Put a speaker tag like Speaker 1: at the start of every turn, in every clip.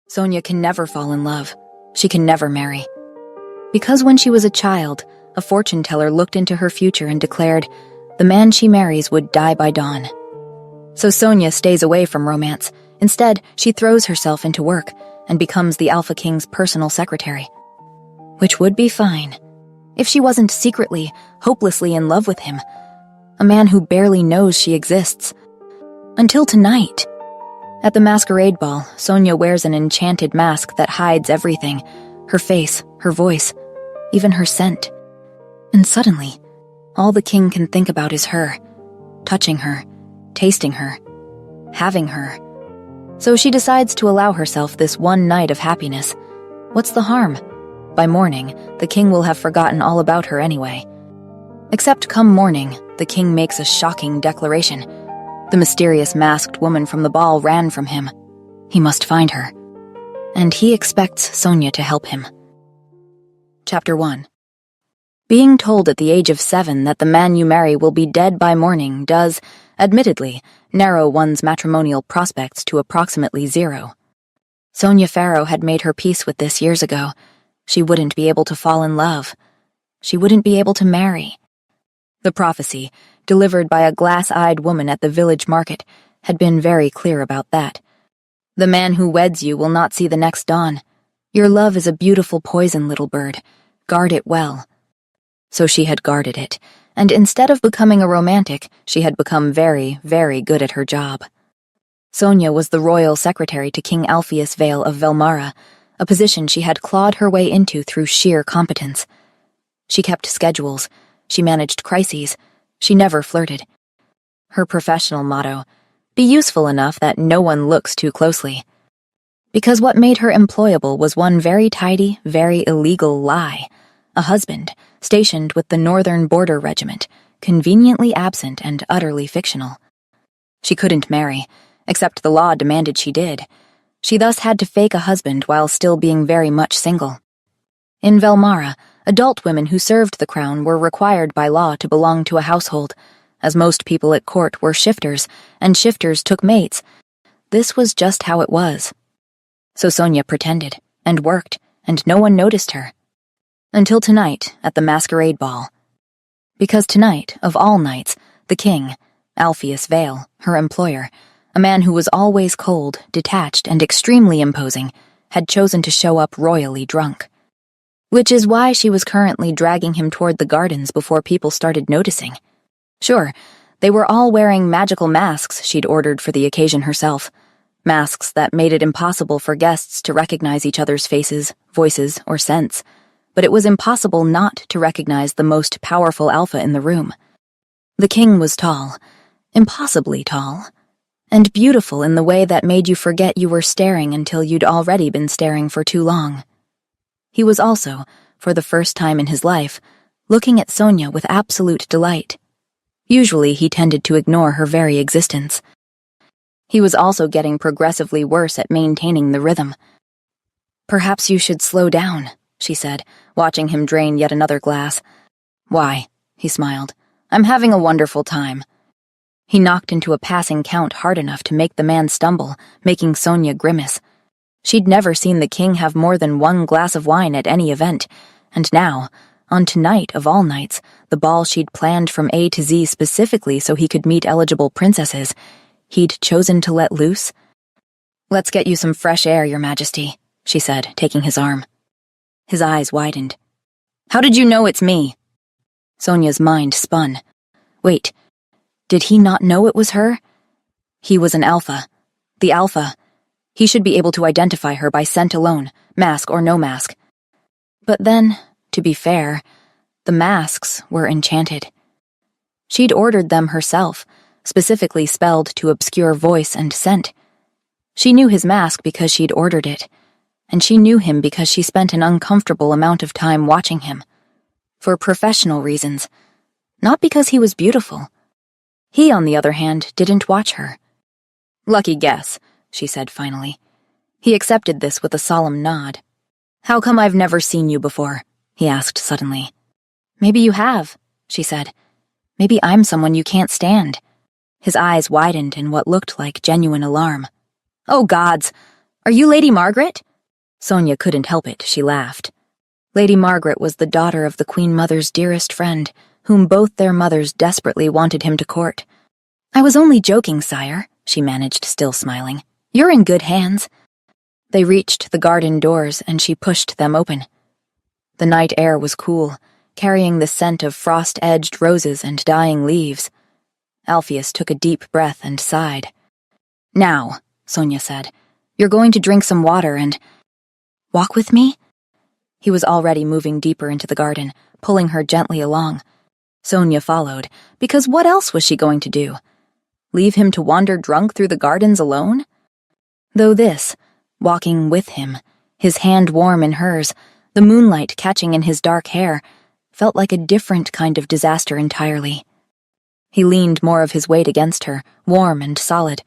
Speaker 1: Sonia can never fall in love. She can never marry. Because when she was a child, a fortune teller looked into her future and declared the man she marries would die by dawn. So Sonia stays away from romance. Instead, she throws herself into work and becomes the Alpha King's personal secretary. Which would be fine if she wasn't secretly, hopelessly in love with him, a man who barely knows she exists. Until tonight. At the masquerade ball, Sonia wears an enchanted mask that hides everything, her face, her voice, even her scent. And suddenly, all the king can think about is her, touching her, tasting her, having her. So she decides to allow herself this one night of happiness. What's the harm? By morning, the king will have forgotten all about her anyway. Except come morning, the king makes a shocking declaration. The mysterious masked woman from the ball ran from him. He must find her. And he expects Sonia to help him. Chapter 1. Being told at the age of 7 that the man you marry will be dead by morning does, admittedly, narrow one's matrimonial prospects to approximately 0. Sonia Farrow had made her peace with this years ago. She wouldn't be able to fall in love. She wouldn't be able to marry. The prophecy, delivered by a glass-eyed woman at the village market, had been very clear about that. The man who weds you will not see the next dawn. Your love is a beautiful poison, little bird. Guard it well. So she had guarded it, and instead of becoming a romantic, she had become very, very good at her job. Sonia was the royal secretary to King Alpheus Vale of Velmara, a position she had clawed her way into through sheer competence. She kept schedules. She managed crises. She never flirted. Her professional motto, be useful enough that no one looks too closely. Because what made her employable was one very tidy, very illegal lie. A husband, stationed with the Northern Border Regiment, conveniently absent and utterly fictional. She couldn't marry, except the law demanded she did. She thus had to fake a husband while still being very much single. In Velmara, adult women who served the crown were required by law to belong to a household, as most people at court were shifters, and shifters took mates. This was just how it was. So Sonia pretended, and worked, and no one noticed her. Until tonight, at the masquerade ball. Because tonight, of all nights, the king, Alpheus Vale, her employer, a man who was always cold, detached, and extremely imposing, had chosen to show up royally drunk. Which is why she was currently dragging him toward the gardens before people started noticing. Sure, they were all wearing magical masks she'd ordered for the occasion herself. Masks that made it impossible for guests to recognize each other's faces, voices, or scents. But it was impossible not to recognize the most powerful alpha in the room. The king was tall, impossibly tall, and beautiful in the way that made you forget you were staring until you'd already been staring for too long. He was also, for the first time in his life, looking at Sonia with absolute delight. Usually he tended to ignore her very existence. He was also getting progressively worse at maintaining the rhythm. "Perhaps you should slow down," she said, watching him drain yet another glass. "Why?" he smiled. "I'm having a wonderful time." He knocked into a passing count hard enough to make the man stumble, making Sonia grimace. She'd never seen the king have more than one glass of wine at any event, and now, on tonight of all nights, the ball she'd planned from A to Z specifically so he could meet eligible princesses, he'd chosen to let loose. "Let's get you some fresh air, Your Majesty," she said, taking his arm. His eyes widened. "How did you know it's me?" Sonia's mind spun. Wait, did he not know it was her? He was an alpha. The alpha. He should be able to identify her by scent alone, mask or no mask. But then, to be fair, the masks were enchanted. She'd ordered them herself, specifically spelled to obscure voice and scent. She knew his mask because she'd ordered it, and she knew him because she spent an uncomfortable amount of time watching him. For professional reasons, not because he was beautiful. He, on the other hand, didn't watch her. "Lucky guess," she said finally. He accepted this with a solemn nod. "How come I've never seen you before?" he asked suddenly. "Maybe you have," she said. "Maybe I'm someone you can't stand." His eyes widened in what looked like genuine alarm. "Oh, gods! Are you Lady Margaret? Sonia couldn't help it, she laughed. Lady Margaret was the daughter of the Queen Mother's dearest friend, whom both their mothers desperately wanted him to court. I was only joking, sire, she managed, still smiling. You're in good hands. They reached the garden doors, and she pushed them open. The night air was cool, carrying the scent of frost-edged roses and dying leaves. Alpheus took a deep breath and sighed. Now, Sonia said, you're going to drink some water and... Walk with me? He was already moving deeper into the garden, pulling her gently along. Sonia followed, because what else was she going to do? Leave him to wander drunk through the gardens alone? Though this, walking with him, his hand warm in hers, the moonlight catching in his dark hair, felt like a different kind of disaster entirely. He leaned more of his weight against her, warm and solid.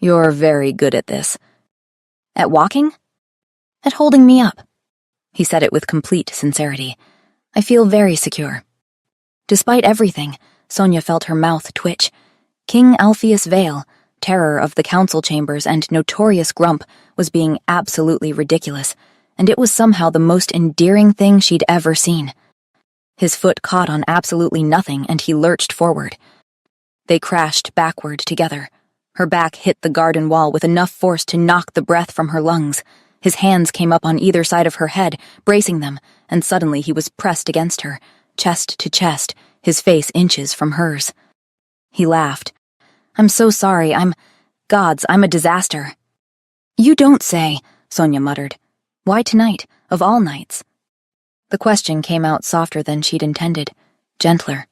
Speaker 1: You're very good at this. At walking? At holding me up. He said it with complete sincerity. I feel very secure. Despite everything, Sonia felt her mouth twitch. King Alpheus Vale, terror of the council chambers and notorious grump, was being absolutely ridiculous, and it was somehow the most endearing thing she'd ever seen. His foot caught on absolutely nothing, and he lurched forward. They crashed backward together. Her back hit the garden wall with enough force to knock the breath from her lungs. His hands came up on either side of her head, bracing them, and suddenly he was pressed against her, chest to chest, his face inches from hers. He laughed. I'm so sorry, I'm a disaster. You don't say, Sonia muttered. Why tonight, of all nights? The question came out softer than she'd intended, gentler.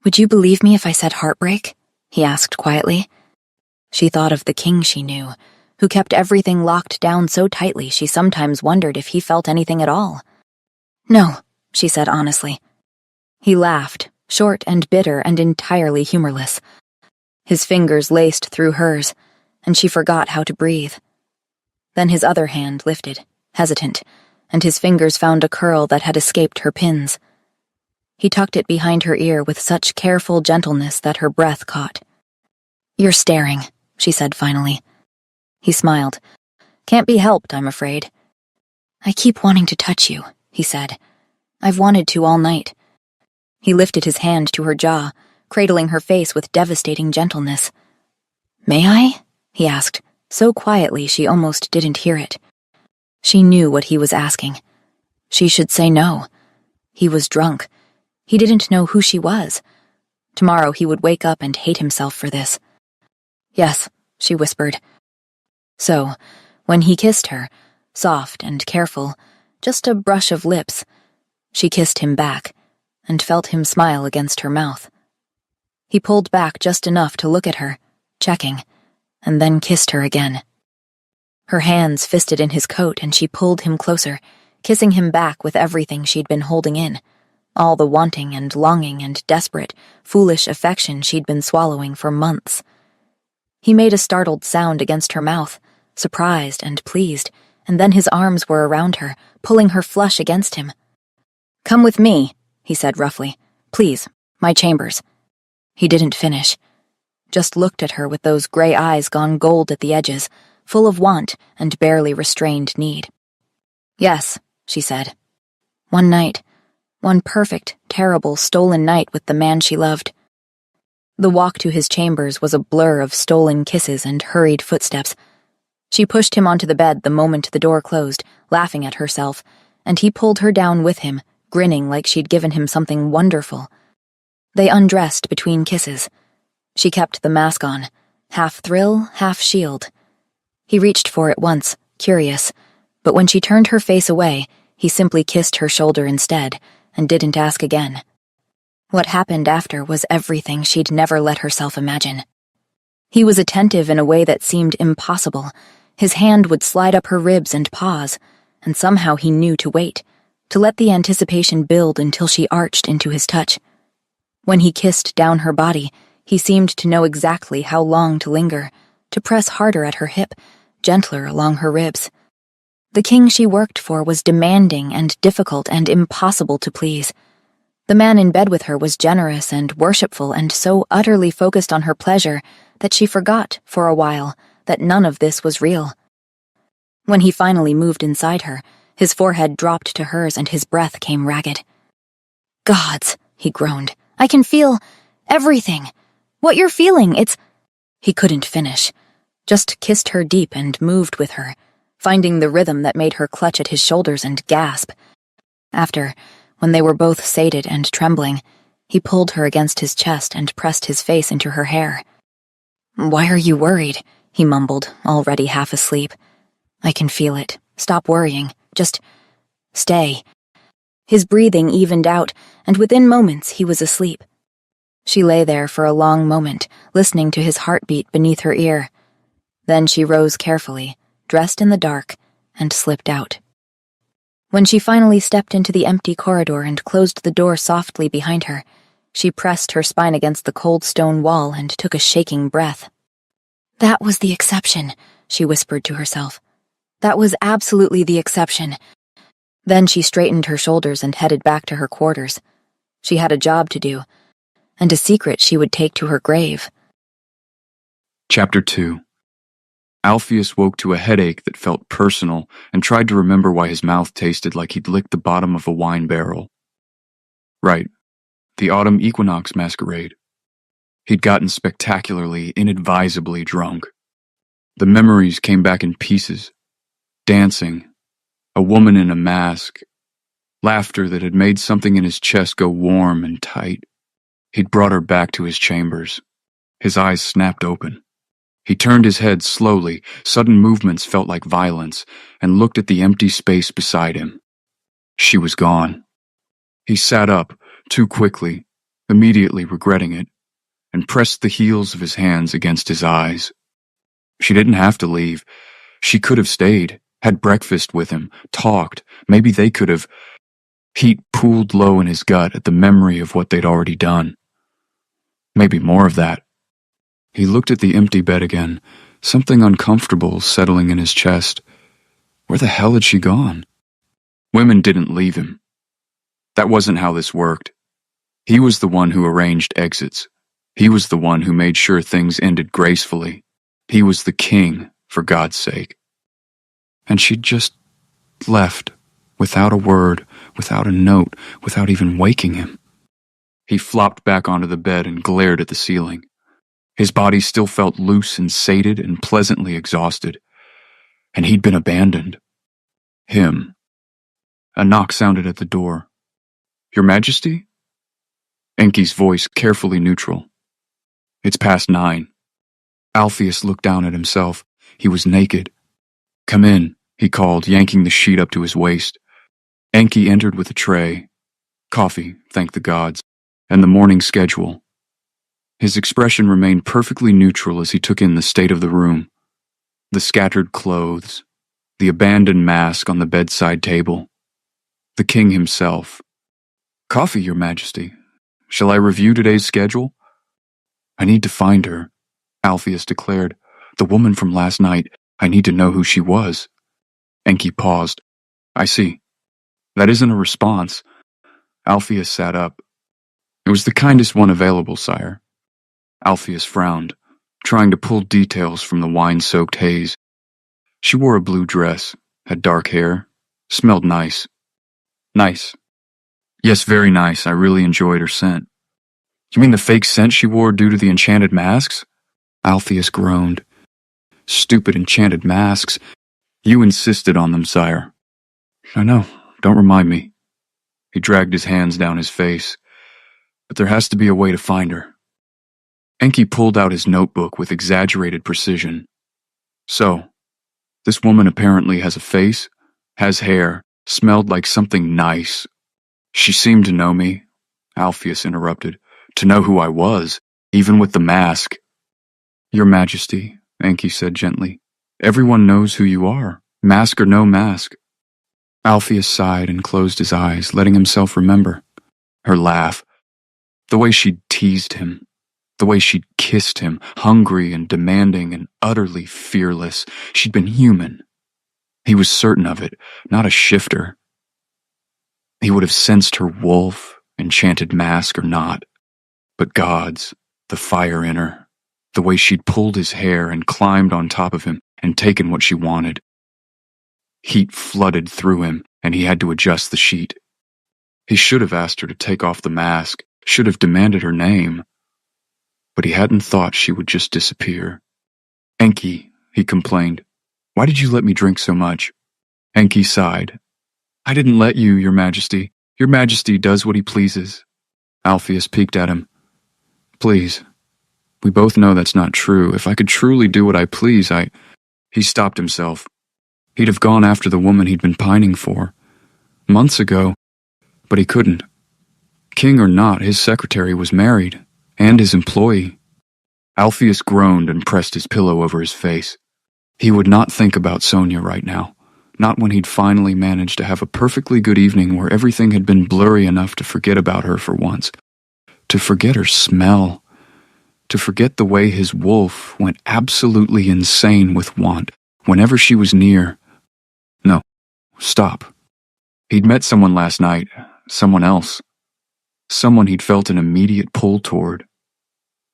Speaker 1: Would you believe me if I said heartbreak? He asked quietly. She thought of the king she knew, who kept everything locked down so tightly she sometimes wondered if he felt anything at all. No, she said honestly. He laughed, short and bitter and entirely humorless. His fingers laced through hers, and she forgot how to breathe. Then his other hand lifted, hesitant, and his fingers found a curl that had escaped her pins. He tucked it behind her ear with such careful gentleness that her breath caught. You're staring, she said finally. He smiled. Can't be helped, I'm afraid. I keep wanting to touch you, he said. I've wanted to all night. He lifted his hand to her jaw, cradling her face with devastating gentleness. May I? He asked, so quietly she almost didn't hear it. She knew what he was asking. She should say no. He was drunk. He didn't know who she was. Tomorrow he would wake up and hate himself for this. Yes, she whispered. So, when he kissed her, soft and careful, just a brush of lips, she kissed him back and felt him smile against her mouth. He pulled back just enough to look at her, checking, and then kissed her again. Her hands fisted in his coat and she pulled him closer, kissing him back with everything she'd been holding in, all the wanting and longing and desperate, foolish affection she'd been swallowing for months. He made a startled sound against her mouth, surprised and pleased, and then his arms were around her, pulling her flush against him. Come with me, he said roughly. Please, my chambers. He didn't finish, just looked at her with those gray eyes gone gold at the edges, full of want and barely restrained need. Yes, she said. One night, one perfect, terrible, stolen night with the man she loved. The walk to his chambers was a blur of stolen kisses and hurried footsteps. She pushed him onto the bed the moment the door closed, laughing at herself, and he pulled her down with him, grinning like she'd given him something wonderful. They undressed between kisses. She kept the mask on, half thrill, half shield. He reached for it once, curious, but when she turned her face away, he simply kissed her shoulder instead, and didn't ask again. What happened after was everything she'd never let herself imagine. He was attentive in a way that seemed impossible. His hand would slide up her ribs and pause, and somehow he knew to wait, to let the anticipation build until she arched into his touch. When he kissed down her body, he seemed to know exactly how long to linger, to press harder at her hip, gentler along her ribs. The king she worked for was demanding and difficult and impossible to please. The man in bed with her was generous and worshipful and so utterly focused on her pleasure that she forgot, for a while, that none of this was real. When he finally moved inside her, his forehead dropped to hers and his breath came ragged. "Gods," he groaned. "I can feel everything. What you're feeling, it's—" He couldn't finish, just kissed her deep and moved with her, finding the rhythm that made her clutch at his shoulders and gasp. After, when they were both sated and trembling, he pulled her against his chest and pressed his face into her hair. "Why are you worried?" he mumbled, already half asleep. "I can feel it. Stop worrying. Just stay." His breathing evened out, and within moments he was asleep. She lay there for a long moment, listening to his heartbeat beneath her ear. Then she rose carefully, dressed in the dark, and slipped out. When she finally stepped into the empty corridor and closed the door softly behind her, she pressed her spine against the cold stone wall and took a shaking breath. "That was the exception," she whispered to herself. "That was absolutely the exception." Then she straightened her shoulders and headed back to her quarters. She had a job to do, and a secret she would take to her grave.
Speaker 2: Chapter 2. Alpheus woke to a headache that felt personal and tried to remember why his mouth tasted like he'd licked the bottom of a wine barrel. Right, the autumn equinox masquerade. He'd gotten spectacularly, inadvisably drunk. The memories came back in pieces. Dancing, a woman in a mask, laughter that had made something in his chest go warm and tight. He'd brought her back to his chambers. His eyes snapped open. He turned his head slowly, sudden movements felt like violence, and looked at the empty space beside him. She was gone. He sat up, too quickly, immediately regretting it, and pressed the heels of his hands against his eyes. She didn't have to leave. She could have stayed, had breakfast with him, talked. Maybe they could have. Heat pooled low in his gut at the memory of what they'd already done. Maybe more of that. He looked at the empty bed again, something uncomfortable settling in his chest. Where the hell had she gone? Women didn't leave him. That wasn't how this worked. He was the one who arranged exits. He was the one who made sure things ended gracefully. He was the king, for God's sake. And she'd just left, without a word, without a note, without even waking him. He flopped back onto the bed and glared at the ceiling. His body still felt loose and sated and pleasantly exhausted. And he'd been abandoned. Him. A knock sounded at the door. "Your Majesty?" Enki's voice carefully neutral. "It's past 9. Alpheus looked down at himself. He was naked. "Come in," he called, yanking the sheet up to his waist. Enki entered with a tray. Coffee, thank the gods, and the morning schedule. His expression remained perfectly neutral as he took in the state of the room. The scattered clothes, the abandoned mask on the bedside table, the king himself. "Coffee, Your Majesty. Shall I review today's schedule?" "I need to find her," Alpheus declared. "The woman from last night. I need to know who she was." Enki paused. "I see. That isn't a response." Alpheus sat up. "It was the kindest one available, sire." Alpheus frowned, trying to pull details from the wine-soaked haze. She wore a blue dress, had dark hair, smelled nice. "Nice. Yes, very nice. I really enjoyed her scent." "You mean the fake scent she wore due to the enchanted masks?" Alpheus groaned. "Stupid enchanted masks. You insisted on them, sire." "I know. Don't remind me." He dragged his hands down his face. "But there has to be a way to find her." Enki pulled out his notebook with exaggerated precision. "So, this woman apparently has a face, has hair, smelled like something nice. She seemed to know me," Alpheus interrupted, "to know who I was, even with the mask." "Your Majesty," Enki said gently, "everyone knows who you are, mask or no mask." Alpheus sighed and closed his eyes, letting himself remember. Her laugh, the way she'd teased him, the way she'd kissed him, hungry and demanding and utterly fearless. She'd been human. He was certain of it, not a shifter. He would have sensed her wolf, enchanted mask or not. But gods, the fire in her, the way she'd pulled his hair and climbed on top of him and taken what she wanted. Heat flooded through him, and he had to adjust the sheet. He should have asked her to take off the mask, should have demanded her name. But he hadn't thought she would just disappear. "Enki," he complained. "Why did you let me drink so much?" Enki sighed. "I didn't let you, Your Majesty. Your Majesty does what he pleases." Alpheus peeked at him. "Please. We both know that's not true. If I could truly do what I please, He stopped himself. He'd have gone after the woman he'd been pining for. Months ago, but he couldn't. King or not, his secretary was married, and his employee. Alpheus groaned and pressed his pillow over his face. He would not think about Sonia right now, not when he'd finally managed to have a perfectly good evening where everything had been blurry enough to forget about her for once, to forget her smell, to forget the way his wolf went absolutely insane with want whenever she was near. No, stop. He'd met someone last night, someone else. Someone he'd felt an immediate pull toward.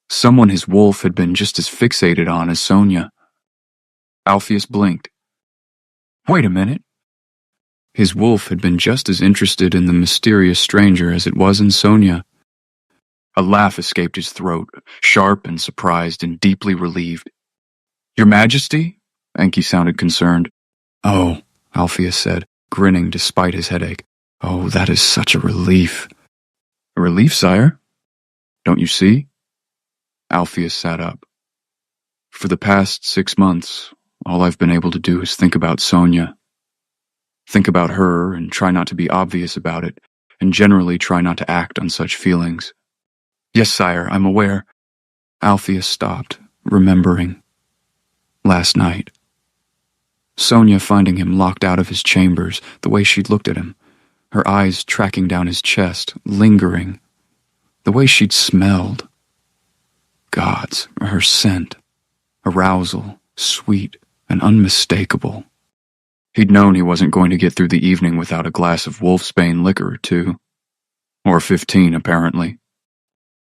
Speaker 2: Someone his wolf had been just as fixated on as Sonia. Alpheus blinked. Wait a minute. His wolf had been just as interested in the mysterious stranger as it was in Sonia. A laugh escaped his throat, sharp and surprised and deeply relieved. "Your Majesty?" Enki sounded concerned. "Oh," Alpheus said, grinning despite his headache. "Oh, that is such a relief." "A relief, sire? Don't you see?" Alpheus sat up. "For the past 6 months, all I've been able to do is think about Sonia. Think about her and try not to be obvious about it, and generally try not to act on such feelings." "Yes, sire, I'm aware." Alpheus stopped, remembering. Last night. Sonia finding him locked out of his chambers, the way she'd looked at him, her eyes tracking down his chest, lingering, the way she'd smelled. Gods, her scent, arousal, sweet and unmistakable. He'd known he wasn't going to get through the evening without a glass of wolfsbane liquor or 2. Or 15, apparently.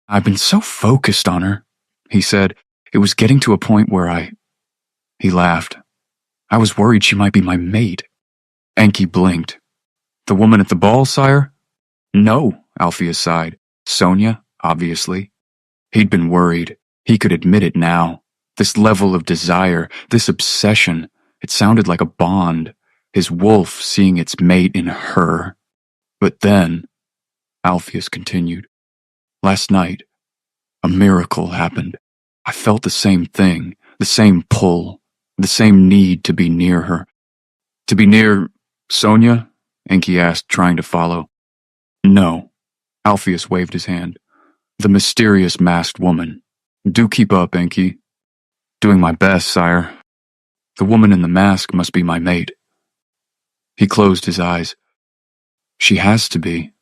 Speaker 2: "I've been so focused on her," he said. "It was getting to a point where He laughed. "I was worried she might be my mate." Enki blinked. "The woman at the ball, sire?" "No," Alpheus sighed. "Sonia, obviously." He'd been worried. He could admit it now. This level of desire, this obsession, it sounded like a bond. His wolf seeing its mate in her. But then, Alpheus continued, last night, a miracle happened. I felt the same thing, the same pull, the same need to be near her. "To be near Sonia?" Enki asked, trying to follow. "No." Alpheus waved his hand. "The mysterious masked woman. Do keep up, Enki." "Doing my best, sire. The woman in the mask must be my mate." He closed his eyes. "She has to be.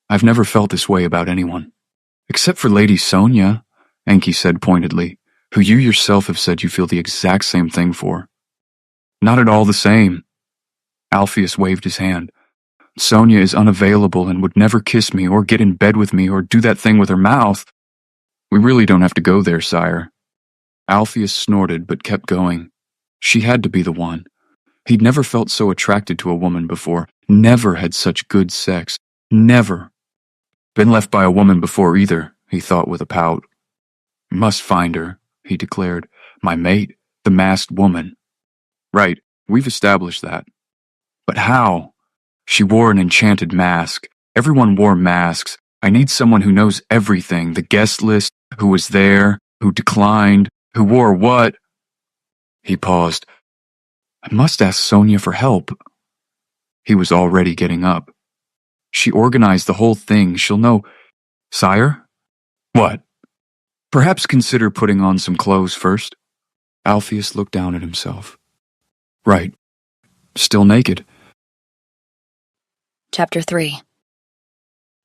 Speaker 2: I've never felt this way about anyone. Except for Lady Sonia," Enki said pointedly, "who you yourself have said you feel the exact same thing for." "Not at all the same." Alpheus waved his hand. "Sonia is unavailable and would never kiss me or get in bed with me or do that thing with her mouth. We really don't have to go there, sire." Alpheus snorted but kept going. She had to be the one. He'd never felt so attracted to a woman before, never had such good sex, never. Been left by a woman before either, he thought with a pout. "Must find her," he declared. "My mate, the masked woman." "Right, we've established that." "But how?" "She wore an enchanted mask. Everyone wore masks. I need someone who knows everything, the guest list, who was there, who declined, who wore what." He paused. "I must ask Sonia for help." He was already getting up. "She organized the whole thing. She'll know." "Sire?" "What?" "Perhaps consider putting on some clothes first." Alpheus looked down at himself. Right. Still naked.
Speaker 1: Chapter 3.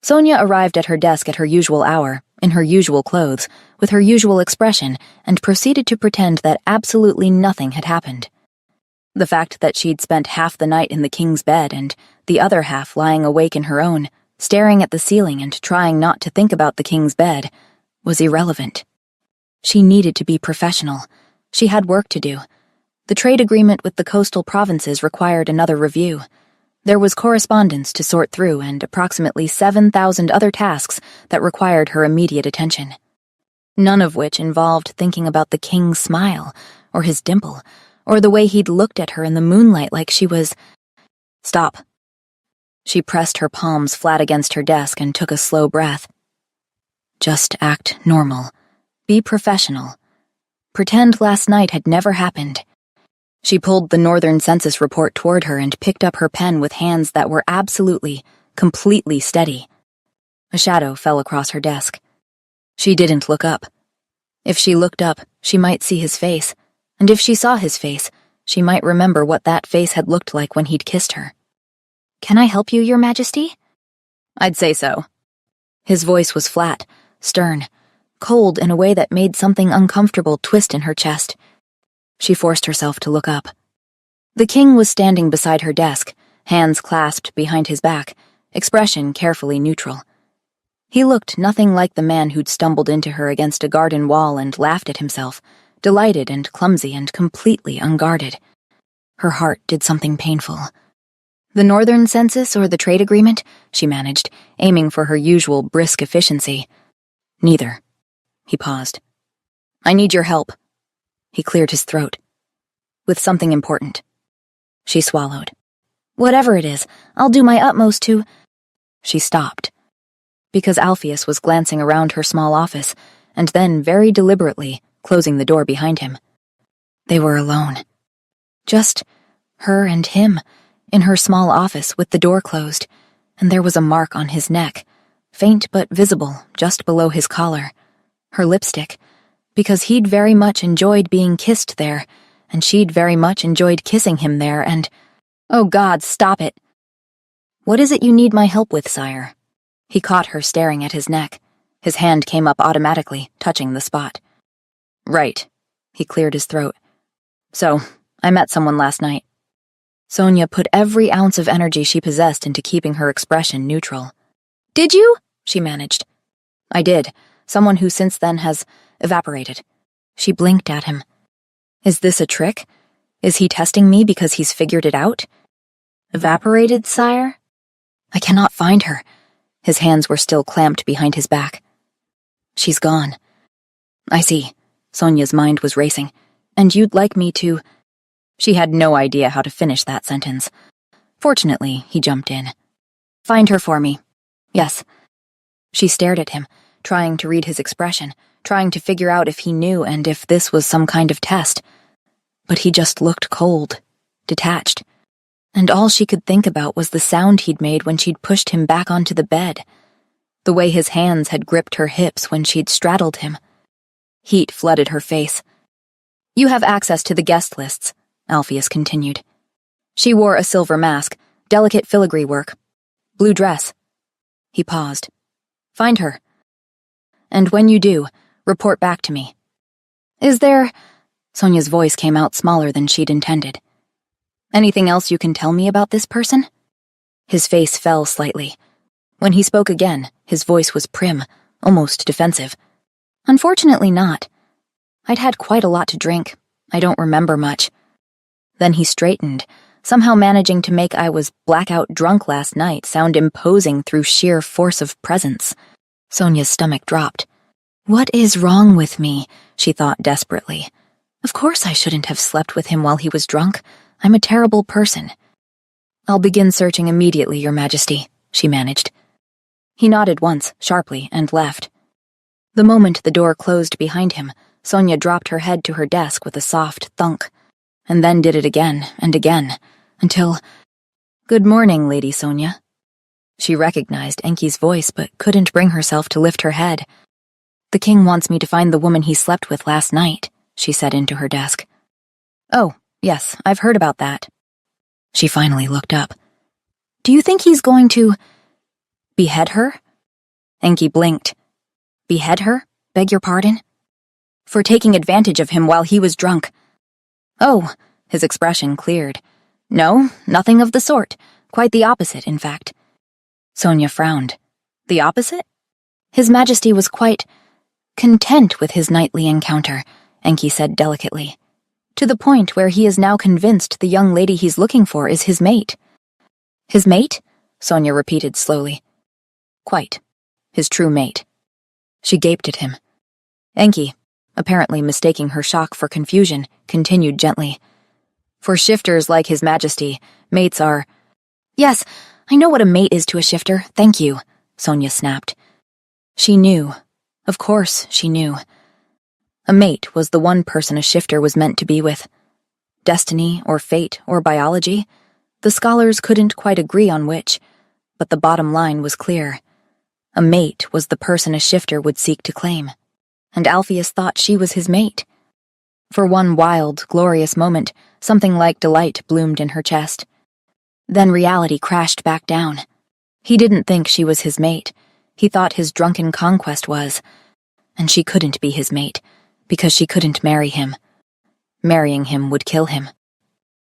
Speaker 1: Sonia arrived at her desk at her usual hour, in her usual clothes, with her usual expression, and proceeded to pretend that absolutely nothing had happened. The fact that she'd spent half the night in the king's bed and the other half lying awake in her own, staring at the ceiling and trying not to think about the king's bed, was irrelevant. She needed to be professional. She had work to do. The trade agreement with the coastal provinces required another review. There was correspondence to sort through and approximately 7,000 other tasks that required her immediate attention. None of which involved thinking about the king's smile, or his dimple, or the way he'd looked at her in the moonlight like she was... Stop. She pressed her palms flat against her desk and took a slow breath. Just act normal. Be professional. Pretend last night had never happened. She pulled the Northern Census report toward her and picked up her pen with hands that were absolutely, completely steady. A shadow fell across her desk. She didn't look up. If she looked up, she might see his face, and if she saw his face, she might remember what that face had looked like when he'd kissed her. "Can I help you, Your Majesty?" "I'd say so." His voice was flat, stern, cold in a way that made something uncomfortable twist in her chest. She forced herself to look up. The king was standing beside her desk, hands clasped behind his back, expression carefully neutral. He looked nothing like the man who'd stumbled into her against a garden wall and laughed at himself, delighted and clumsy and completely unguarded. Her heart did something painful. "The Northern Census or the trade agreement?" she managed, aiming for her usual brisk efficiency. "Neither." He paused. "I need your help." He cleared his throat. "With something important." She swallowed. "Whatever it is, I'll do my utmost to—" She stopped. Because Alpheus was glancing around her small office, and then, very deliberately, closing the door behind him. They were alone. Just her and him, in her small office with the door closed, and there was a mark on his neck, faint but visible, just below his collar. Her lipstick, because he'd very much enjoyed being kissed there, and she'd very much enjoyed kissing him there, and... Oh God, stop it! "What is it you need my help with, sire?" He caught her staring at his neck. His hand came up automatically, touching the spot. "Right." He cleared his throat. "So, I met someone last night." Sonia put every ounce of energy she possessed into keeping her expression neutral. "Did you?" she managed. "I did. Someone who since then has evaporated." She blinked at him. "Is this a trick? Is he testing me because he's figured it out?" "Evaporated, sire?" "I cannot find her." His hands were still clamped behind his back. "She's gone." "I see." Sonia's mind was racing. "And you'd like me to—" She had no idea how to finish that sentence. Fortunately, he jumped in. "Find her for me." "Yes." She stared at him, trying to read his expression, trying to figure out if he knew and if this was some kind of test. But he just looked cold, detached. And all she could think about was the sound he'd made when she'd pushed him back onto the bed. The way his hands had gripped her hips when she'd straddled him. Heat flooded her face. "You have access to the guest lists," Alpheus continued. "She wore a silver mask, delicate filigree work. Blue dress." He paused. "Find her. And when you do, report back to me." "Is there—" Sonia's voice came out smaller than she'd intended. "Anything else you can tell me about this person?" His face fell slightly. When he spoke again, his voice was prim, almost defensive. "Unfortunately not. I'd had quite a lot to drink. I don't remember much." Then he straightened, somehow managing to make "I was blackout drunk last night" sound imposing through sheer force of presence. Sonia's stomach dropped. "What is wrong with me?" she thought desperately. "Of course I shouldn't have slept with him while he was drunk. I'm a terrible person." "I'll begin searching immediately, Your Majesty," she managed. He nodded once, sharply, and left. The moment the door closed behind him, Sonia dropped her head to her desk with a soft thunk, and then did it again and again, until— "Good morning, Lady Sonia." She recognized Enki's voice but couldn't bring herself to lift her head. "The king wants me to find the woman he slept with last night," she said into her desk. "Oh, yes, I've heard about that." She finally looked up. "Do you think he's going to— behead her?" Enki blinked. "Behead her? Beg your pardon?" "For taking advantage of him while he was drunk." "Oh," his expression cleared. "No, nothing of the sort. Quite the opposite, in fact." Sonia frowned. "The opposite?" "His Majesty was quite content with his nightly encounter," Enki said delicately. to the point where he is now convinced the young lady he's looking for is his mate. His mate? Sonia repeated slowly. Quite. His true mate. She gaped at him. Enki, apparently mistaking her shock for confusion, continued gently. For shifters like His Majesty, mates are— Yes, I know what a mate is to a shifter, thank you, Sonia snapped. She knew. Of course she knew. A mate was the one person a shifter was meant to be with. Destiny or fate or biology, the scholars couldn't quite agree on which, but the bottom line was clear. A mate was the person a shifter would seek to claim, and Alpheus thought she was his mate. For one wild, glorious moment, something like delight bloomed in her chest. Then reality crashed back down. He didn't think she was his mate. He thought his drunken conquest was. And she couldn't be his mate, because she couldn't marry him. Marrying him would kill him.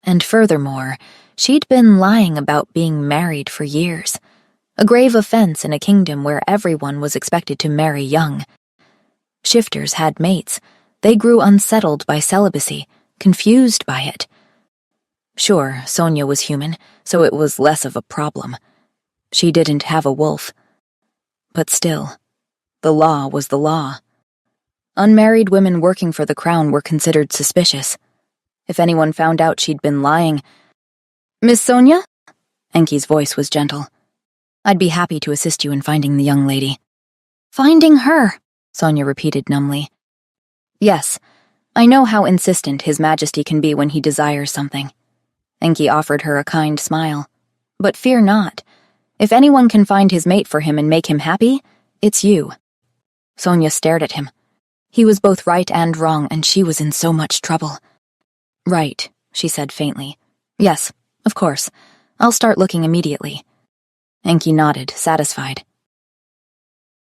Speaker 1: And furthermore, she'd been lying about being married for years. A grave offense in a kingdom where everyone was expected to marry young. Shifters had mates. They grew unsettled by celibacy, confused by it. Sure, Sonia was human, so it was less of a problem. She didn't have a wolf. But still, the law was the law. Unmarried women working for the crown were considered suspicious. If anyone found out she'd been lying— Miss Sonia? Enki's voice was gentle. I'd be happy to assist you in finding the young lady. Finding her, Sonia repeated numbly. Yes, I know how insistent His Majesty can be when he desires something. Enki offered her a kind smile. But fear not. If anyone can find his mate for him and make him happy, it's you. Sonia stared at him. He was both right and wrong, and she was in so much trouble. Right, she said faintly. Yes, of course. I'll start looking immediately. Enki nodded, satisfied.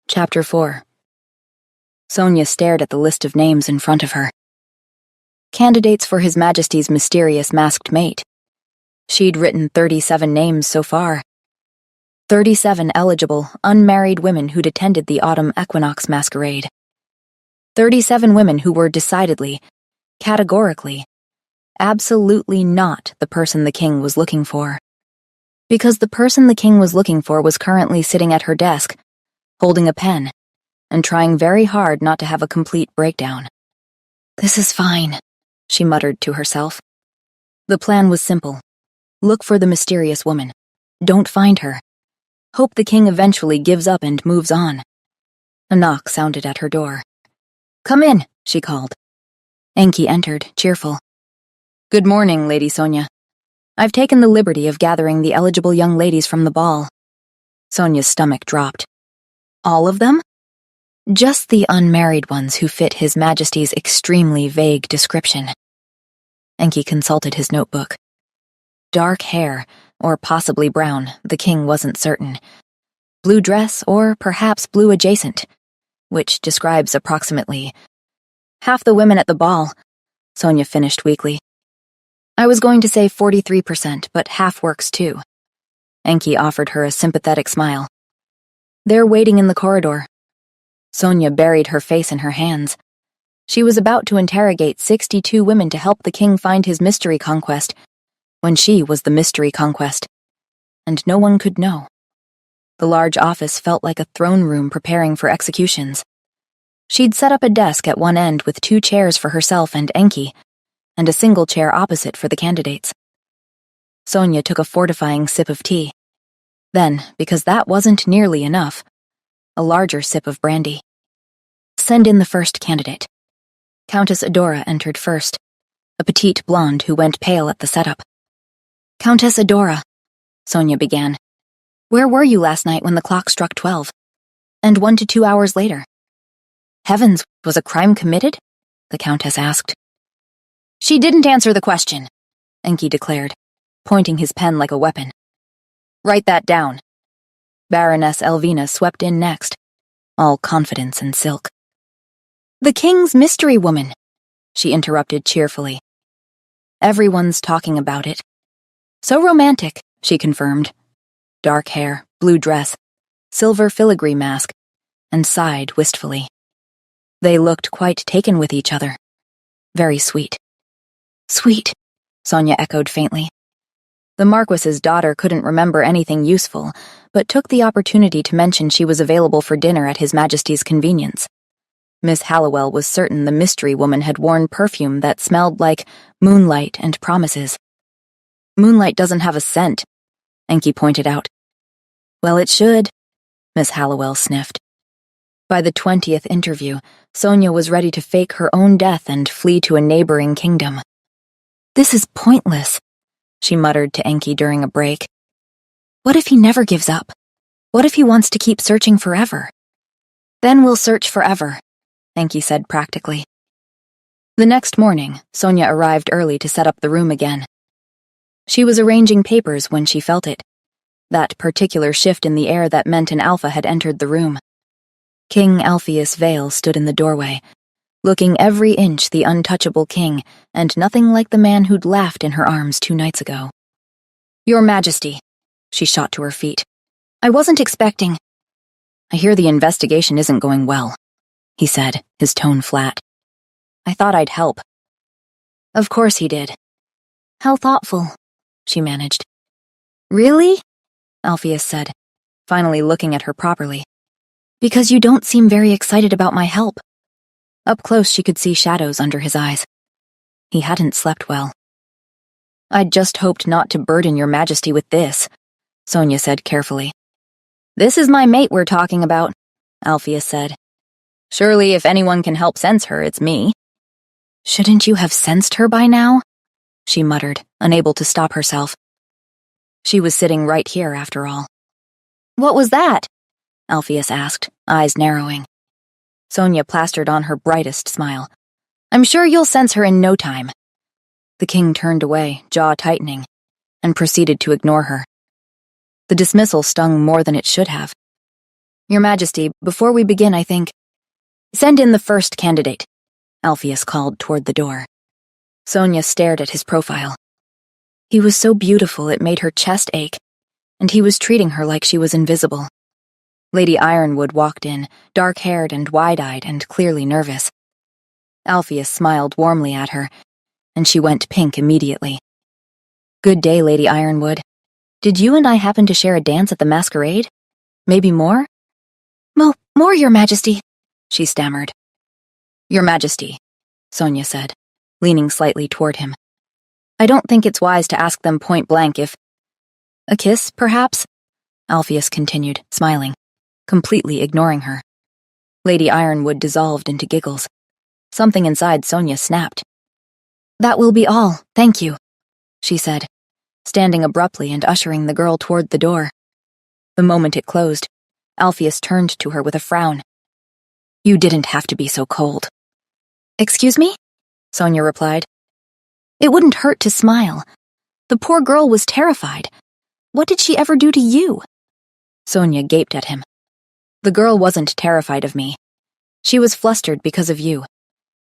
Speaker 1: Chapter 4. Sonia stared at the list of names in front of her. Candidates for His Majesty's mysterious masked mate. She'd written 37 names so far. 37 eligible, unmarried women who'd attended the autumn equinox masquerade. 37 women who were decidedly, categorically, absolutely not the person the king was looking for. Because the person the king was looking for was currently sitting at her desk, holding a pen, and trying very hard not to have a complete breakdown. This is fine, she muttered to herself. The plan was simple. Look for the mysterious woman. Don't find her. Hope the king eventually gives up and moves on. A knock sounded at her door. Come in, she called. Enki entered, cheerful. Good morning, Lady Sonia. I've taken the liberty of gathering the eligible young ladies from the ball. Sonia's stomach dropped. All of them? Just the unmarried ones who fit His Majesty's extremely vague description. Enki consulted his notebook. Dark hair, or possibly brown, the king wasn't certain. Blue dress, or perhaps blue adjacent, which describes approximately half the women at the ball, Sonia finished weakly. I was going to say 43%, but half works too. Enki offered her a sympathetic smile. They're waiting in the corridor. Sonia buried her face in her hands. She was about to interrogate 62 women to help the king find his mystery conquest, when she was the mystery conquest, and no one could know. The large office felt like a throne room preparing for executions. She'd set up a desk at one end with 2 chairs for herself and Enki, and a single chair opposite for the candidates. Sonia took a fortifying sip of tea. Then, because that wasn't nearly enough, a larger sip of brandy. Send in the first candidate. Countess Adora entered first, a petite blonde who went pale at the setup. Countess Adora, Sonia began. Where were you last night when the clock struck 12? And 1 to 2 hours later? Heavens, was a crime committed? The Countess asked. She didn't answer the question, Enki declared, pointing his pen like a weapon. Write that down. Baroness Elvina swept in next, all confidence and silk. The king's mystery woman, she interrupted cheerfully. Everyone's talking about it. So romantic, she confirmed. Dark hair, blue dress, silver filigree mask, and sighed wistfully. They looked quite taken with each other. Very sweet. Sweet, Sonia echoed faintly. The Marquis's daughter couldn't remember anything useful, but took the opportunity to mention she was available for dinner at His Majesty's convenience. Miss Hallowell was certain the mystery woman had worn perfume that smelled like moonlight and promises. Moonlight doesn't have a scent, Enki pointed out. Well, it should, Miss Hallowell sniffed. By the 20th interview, Sonia was ready to fake her own death and flee to a neighboring kingdom. This is pointless, she muttered to Enki during a break. What if he never gives up? What if he wants to keep searching forever? Then we'll search forever, Enki said practically. The next morning, Sonia arrived early to set up the room again. She was arranging papers when she felt it, that particular shift in the air that meant an alpha had entered the room. King Alpheus Vale stood in the doorway, looking every inch the untouchable king and nothing like the man who'd laughed in her arms 2 nights ago. Your Majesty, she shot to her feet. I wasn't expecting. I hear the investigation isn't going well, he said, his tone flat. I thought I'd help. Of course he did. How thoughtful, she managed. Really? Alpheus said, finally looking at her properly. Because you don't seem very excited about my help. Up close she could see shadows under his eyes. He hadn't slept well. I'd just hoped not to burden your Majesty with this, Sonia said carefully. This is my mate we're talking about, Alpheus said. Surely if anyone can help sense her, it's me. Shouldn't you have sensed her by now? She muttered, unable to stop herself. She was sitting right here, after all. What was that? Alpheus asked, eyes narrowing. Sonia plastered on her brightest smile. I'm sure you'll sense her in no time. The king turned away, jaw tightening, and proceeded to ignore her. The dismissal stung more than it should have. Your Majesty, before we begin, I think... Send in the first candidate, Alpheus called toward the door. Sonia stared at his profile. He was so beautiful it made her chest ache, and he was treating her like she was invisible. Lady Ironwood walked in, dark-haired and wide-eyed and clearly nervous. Alpheus smiled warmly at her, and she went pink immediately. Good day, Lady Ironwood. Did you and I happen to share a dance at the masquerade? Maybe more? More, Your Majesty, she stammered. Your Majesty, Sonia said, leaning slightly toward him. I don't think it's wise to ask them point blank if... A kiss, perhaps? Alpheus continued, smiling, completely ignoring her. Lady Ironwood dissolved into giggles. Something inside Sonia snapped. That will be all, thank you, she said, standing abruptly and ushering the girl toward the door. The moment it closed, Alpheus turned to her with a frown. You didn't have to be so cold. Excuse me? Sonia replied. It wouldn't hurt to smile. The poor girl was terrified. What did she ever do to you? Sonia gaped at him. The girl wasn't terrified of me. She was flustered because of you,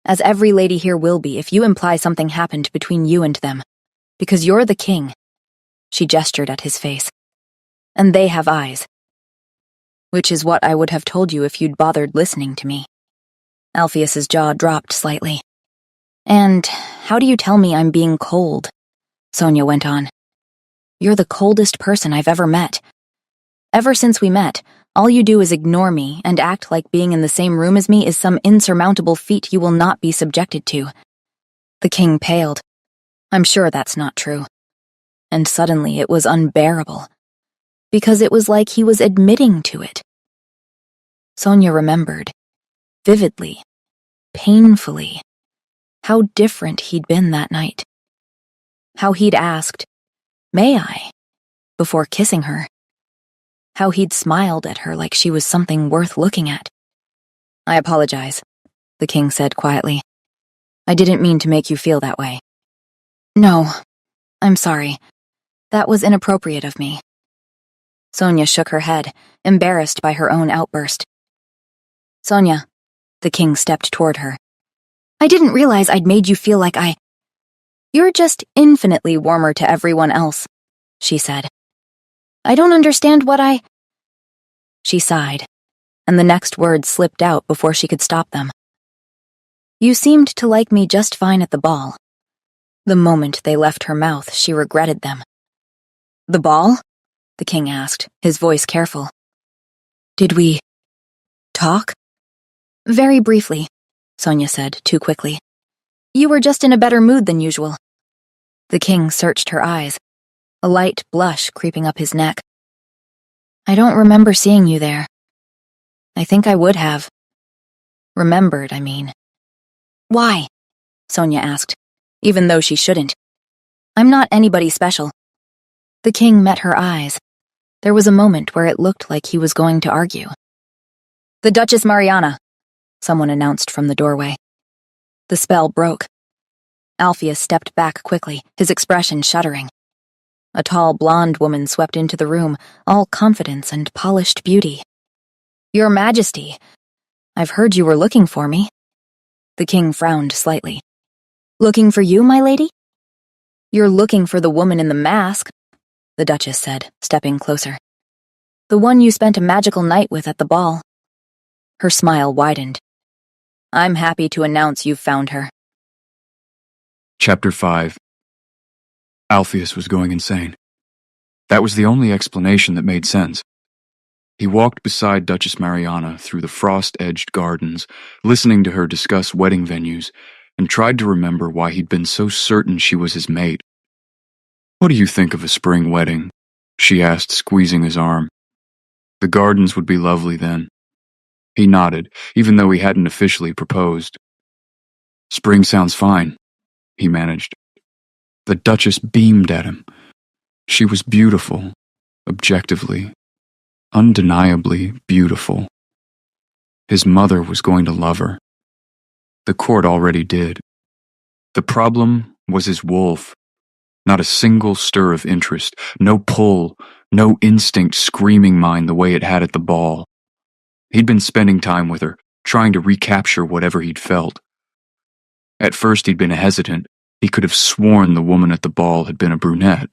Speaker 1: as every lady here will be if you imply something happened between you and them, because you're the king. She gestured at his face. And they have eyes. Which is what I would have told you if you'd bothered listening to me. Alpheus's jaw dropped slightly. And how do you tell me I'm being cold? Sonia went on. You're the coldest person I've ever met. Ever since we met, all you do is ignore me and act like being in the same room as me is some insurmountable feat you will not be subjected to. The king paled. I'm sure that's not true. And suddenly it was unbearable, because it was like he was admitting to it. Sonia remembered, vividly, painfully, how different he'd been that night. How he'd asked, "May I?" before kissing her. How he'd smiled at her like she was something worth looking at. I apologize, the king said quietly. I didn't mean to make you feel that way. No, I'm sorry. That was inappropriate of me. Sonia shook her head, embarrassed by her own outburst. Sonia, the king stepped toward her. I didn't realize I'd made you feel like You're just infinitely warmer to everyone else, she said. I don't understand what She sighed, and the next words slipped out before she could stop them. You seemed to like me just fine at the ball. The moment they left her mouth, she regretted them. "The ball?" the king asked, his voice careful. "Did we talk?" "Very briefly," Sonia said, too quickly. "You were just in a better mood than usual." The king searched her eyes, a light blush creeping up his neck. "I don't remember seeing you there. I think I would have. Remembered, I mean." "Why?" Sonia asked, even though she shouldn't. "I'm not anybody special." The king met her eyes. There was a moment where it looked like he was going to argue. "The Duchess Mariana," someone announced from the doorway. The spell broke. Alpheus stepped back quickly, his expression shuddering. A tall blonde woman swept into the room, all confidence and polished beauty. "Your Majesty, I've heard you were looking for me." The king frowned slightly. "Looking for you, my lady?" "You're looking for the woman in the mask," the Duchess said, stepping closer. "The one you spent a magical night with at the ball." Her smile widened. "I'm happy to announce you've found her."
Speaker 2: Chapter 5. Alpheus was going insane. That was the only explanation that made sense. He walked beside Duchess Mariana through the frost-edged gardens, listening to her discuss wedding venues, and tried to remember why he'd been so certain she was his mate. "What do you think of a spring wedding?" she asked, squeezing his arm. The gardens would be lovely then. He nodded, even though he hadn't officially proposed. "Spring sounds fine," he managed. The Duchess beamed at him. She was beautiful, objectively, undeniably beautiful. His mother was going to love her. The court already did. The problem was his wolf. Not a single stir of interest, no pull, no instinct screaming mine the way it had at the ball. He'd been spending time with her, trying to recapture whatever he'd felt. At first he'd been hesitant. He could have sworn the woman at the ball had been a brunette.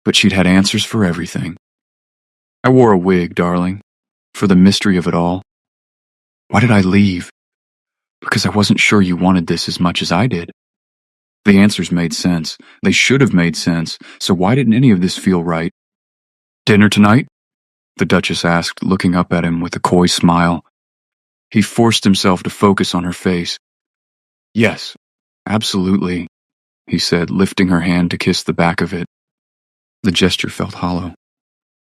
Speaker 2: But she'd had answers for everything. "I wore a wig, darling, for the mystery of it all. Why did I leave? Because I wasn't sure you wanted this as much as I did." The answers made sense. They should have made sense, so why didn't any of this feel right? "Dinner tonight?" the Duchess asked, looking up at him with a coy smile. He forced himself to focus on her face. "Yes, absolutely," he said, lifting her hand to kiss the back of it. The gesture felt hollow.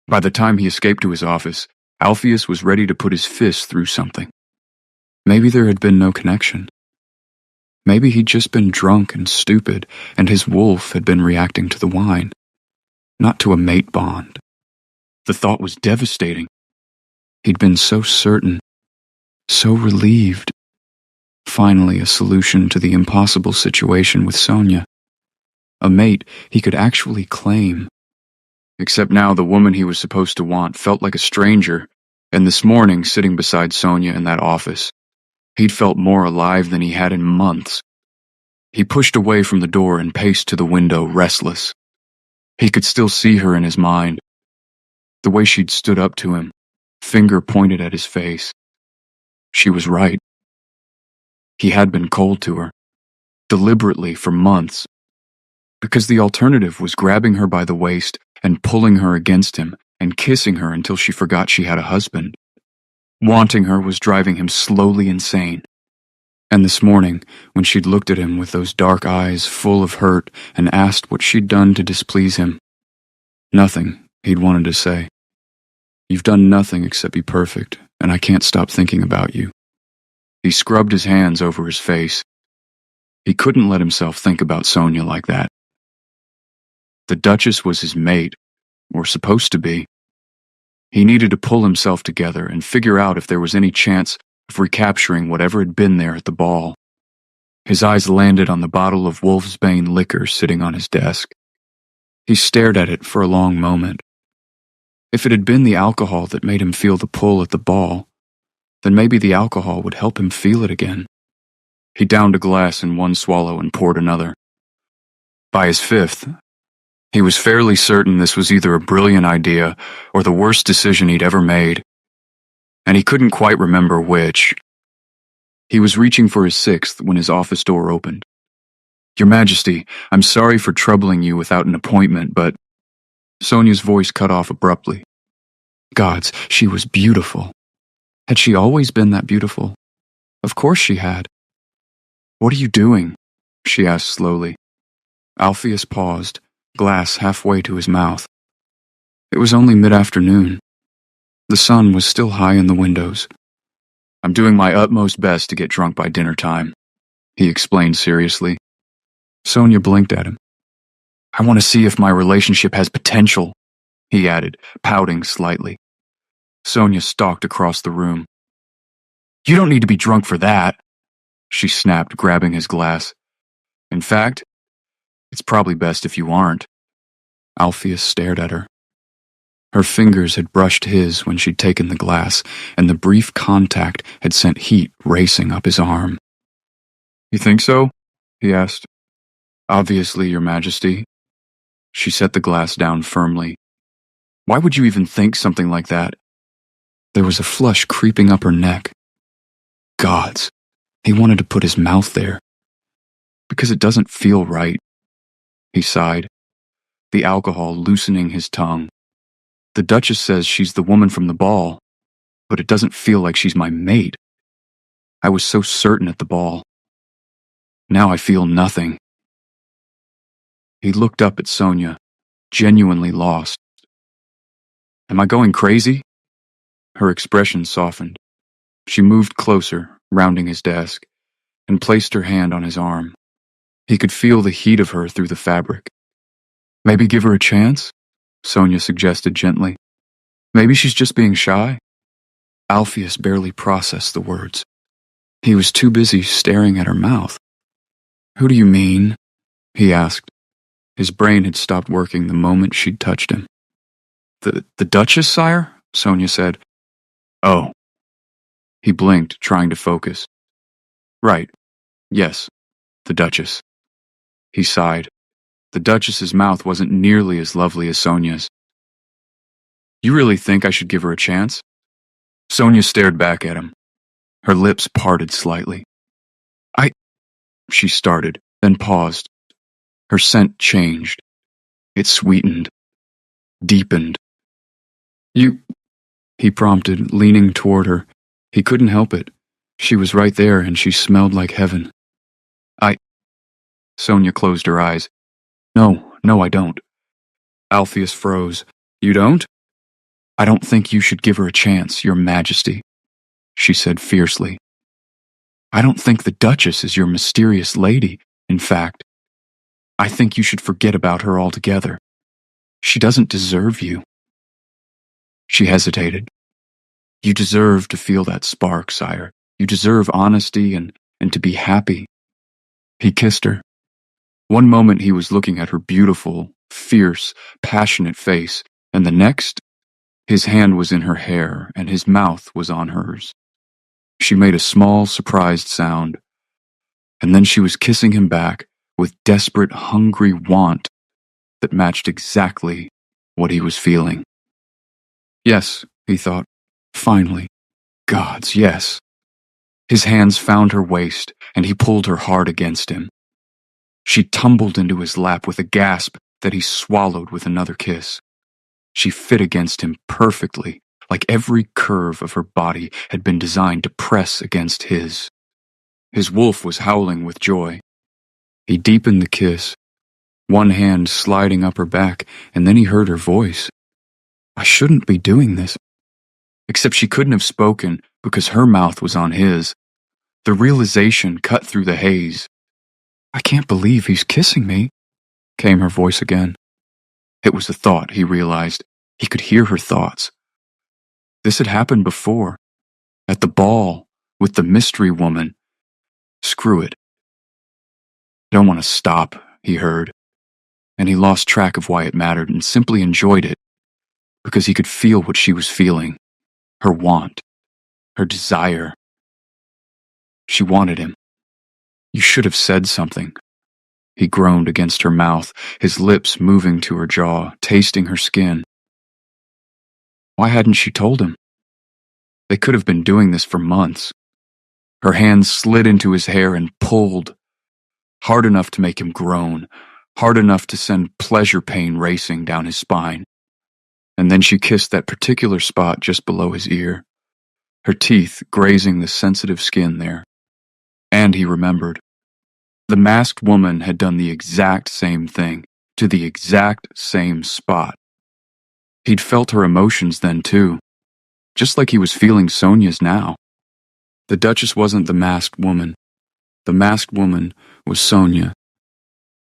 Speaker 2: By the time he escaped to his office, Alpheus was ready to put his fist through something. Maybe there had been no connection. Maybe he'd just been drunk and stupid, and his wolf had been reacting to the wine, not to a mate bond. The thought was devastating. He'd been so certain, so relieved. Finally, a solution to the impossible situation with Sonia. A mate he could actually claim. Except now the woman he was supposed to want felt like a stranger, and this morning, sitting beside Sonia in that office, he'd felt more alive than he had in months. He pushed away from the door and paced to the window, restless. He could still see her in his mind. The way she'd stood up to him, finger pointed at his face. She was right. He had been cold to her, deliberately for months, because the alternative was grabbing her by the waist and pulling her against him and kissing her until she forgot she had a husband. Wanting her was driving him slowly insane. And this morning, when she'd looked at him with those dark eyes full of hurt and asked what she'd done to displease him, nothing he'd wanted to say. "You've done nothing except be perfect, and I can't stop thinking about you." He scrubbed his hands over his face. He couldn't let himself think about Sonia like that. The Duchess was his mate, or supposed to be. He needed to pull himself together and figure out if there was any chance of recapturing whatever had been there at the ball. His eyes landed on the bottle of Wolfsbane liquor sitting on his desk. He stared at it for a long moment. If it had been the alcohol that made him feel the pull at the ball, then maybe the alcohol would help him feel it again. He downed a glass in one swallow and poured another. By his fifth, he was fairly certain this was either a brilliant idea or the worst decision he'd ever made, and he couldn't quite remember which. He was reaching for his sixth when his office door opened. Your Majesty, I'm sorry for troubling you without an appointment, but Sonia's voice cut off abruptly. Gods, she was beautiful. Had she always been that beautiful? Of course she had. What are you doing? She asked slowly. Alpheus paused, glass halfway to his mouth. It was only mid-afternoon. The sun was still high in the windows. I'm doing my utmost best to get drunk by dinner time, he explained seriously. Sonia blinked at him. I want to see if my relationship has potential, he added, pouting slightly. Sonia stalked across the room. You don't need to be drunk for that, she snapped, grabbing his glass. In fact, it's probably best if you aren't. Alpheus stared at her. Her fingers had brushed his when she'd taken the glass, and the brief contact had sent heat racing up his arm. You think so? He asked. Obviously, Your Majesty. She set the glass down firmly. Why would you even think something like that? There was a flush creeping up her neck. Gods, he wanted to put his mouth there. Because it doesn't feel right. He sighed, the alcohol loosening his tongue. The Duchess says she's the woman from the ball, but it doesn't feel like she's my mate. I was so certain at the ball. Now I feel nothing. He looked up at Sonia, genuinely lost. Am I going crazy? Her expression softened. She moved closer, rounding his desk, and placed her hand on his arm. He could feel the heat of her through the fabric. Maybe give her a chance? Sonia suggested gently. Maybe she's just being shy? Alpheus barely processed the words. He was too busy staring at her mouth. Who do you mean? He asked. His brain had stopped working the moment she'd touched him. The Duchess, sire? Sonia said. Oh. He blinked, trying to focus. Right. Yes, the Duchess. He sighed. The Duchess's mouth wasn't nearly as lovely as Sonia's. You really think I should give her a chance? Sonia stared back at him. Her lips parted slightly. She started, then paused. Her scent changed. It sweetened, deepened. He prompted, leaning toward her. He couldn't help it. She was right there, and she smelled like heaven. Sonia closed her eyes. No, I don't. Alpheus froze. You don't? I don't think you should give her a chance, Your Majesty, she said fiercely. I don't think the Duchess is your mysterious lady, in fact. I think you should forget about her altogether. She doesn't deserve you. She hesitated. You deserve to feel that spark, sire. You deserve honesty and to be happy. He kissed her. One moment he was looking at her beautiful, fierce, passionate face, and the next, his hand was in her hair and his mouth was on hers. She made a small, surprised sound, and then she was kissing him back with desperate, hungry want that matched exactly what he was feeling. Yes, he thought, finally. Gods, yes. His hands found her waist, and he pulled her hard against him. She tumbled into his lap with a gasp that he swallowed with another kiss. She fit against him perfectly, like every curve of her body had been designed to press against his. His wolf was howling with joy. He deepened the kiss, one hand sliding up her back, and then he heard her voice. I shouldn't be doing this. Except she couldn't have spoken because her mouth was on his. The realization cut through the haze. I can't believe he's kissing me, came her voice again. It was a thought, he realized. He could hear her thoughts. This had happened before. At the ball, with the mystery woman. Screw it. Don't want to stop, he heard. And he lost track of why it mattered and simply enjoyed it. Because he could feel what she was feeling. Her want. Her desire. She wanted him. You should have said something. He groaned against her mouth, his lips moving to her jaw, tasting her skin. Why hadn't she told him? They could have been doing this for months. Her hands slid into his hair and pulled. hard enough to make him groan, hard enough to send pleasure pain racing down his spine. And then she kissed that particular spot just below his ear, her teeth grazing the sensitive skin there. And he remembered. The masked woman had done the exact same thing, to the exact same spot. He'd felt her emotions then too, just like he was feeling Sonia's now. The Duchess wasn't the masked woman. The masked woman was Sonia,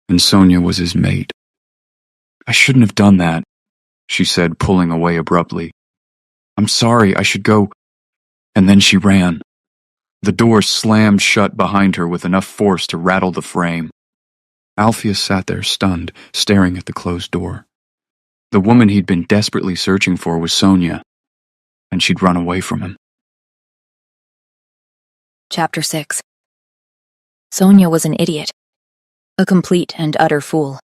Speaker 2: and Sonia was his mate. I shouldn't have done that, she said, pulling away abruptly. I'm sorry, I should go. And then she ran. The door slammed shut behind her with enough force to rattle the frame. Alpheus sat there stunned, staring at the closed door. The woman he'd been desperately searching for was Sonia, and she'd run away from him.
Speaker 1: Chapter 6. Sonia was an idiot. A complete and utter fool.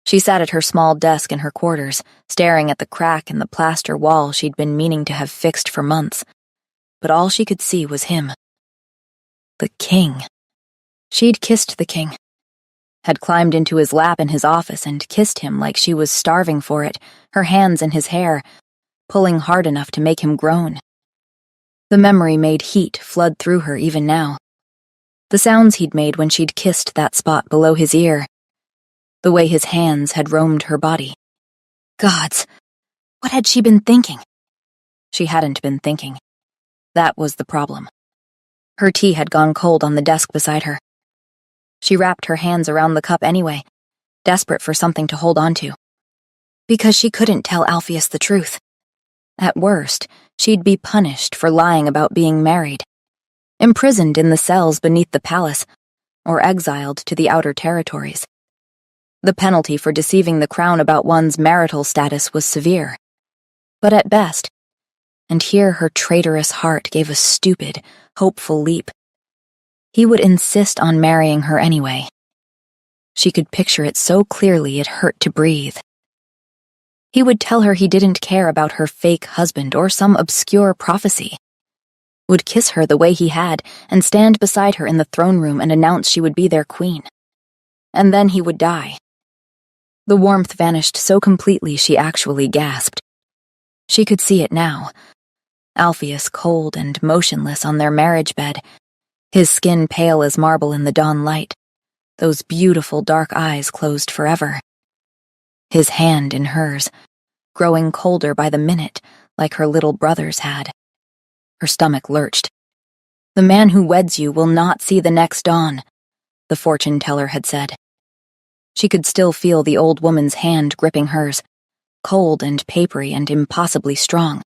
Speaker 1: She sat at her small desk in her quarters, staring at the crack in the plaster wall she'd been meaning to have fixed for months. But all she could see was him. The king. She'd kissed the king. Had climbed into his lap in his office and kissed him like she was starving for it, her hands in his hair, pulling hard enough to make him groan. The memory made heat flood through her even now. The sounds he'd made when she'd kissed that spot below his ear. The way his hands had roamed her body. Gods, what had she been thinking? She hadn't been thinking. That was the problem. Her tea had gone cold on the desk beside her. She wrapped her hands around the cup anyway, desperate for something to hold on to. Because she couldn't tell Alpheus the truth. At worst, she'd be punished for lying about being married, imprisoned in the cells beneath the palace, or exiled to the outer territories. The penalty for deceiving the crown about one's marital status was severe. But at best, and here her traitorous heart gave a stupid, hopeful leap, he would insist on marrying her anyway. She could picture it so clearly it hurt to breathe. He would tell her he didn't care about her fake husband or some obscure prophecy. Would kiss her the way he had and stand beside her in the throne room and announce she would be their queen. And then he would die. The warmth vanished so completely she actually gasped. She could see it now. Alpheus cold and motionless on their marriage bed, his skin pale as marble in the dawn light, those beautiful dark eyes closed forever. His hand in hers, growing colder by the minute, like her little brother's had. Her stomach lurched. The man who weds you will not see the next dawn, the fortune teller had said. She could still feel the old woman's hand gripping hers, cold and papery and impossibly strong.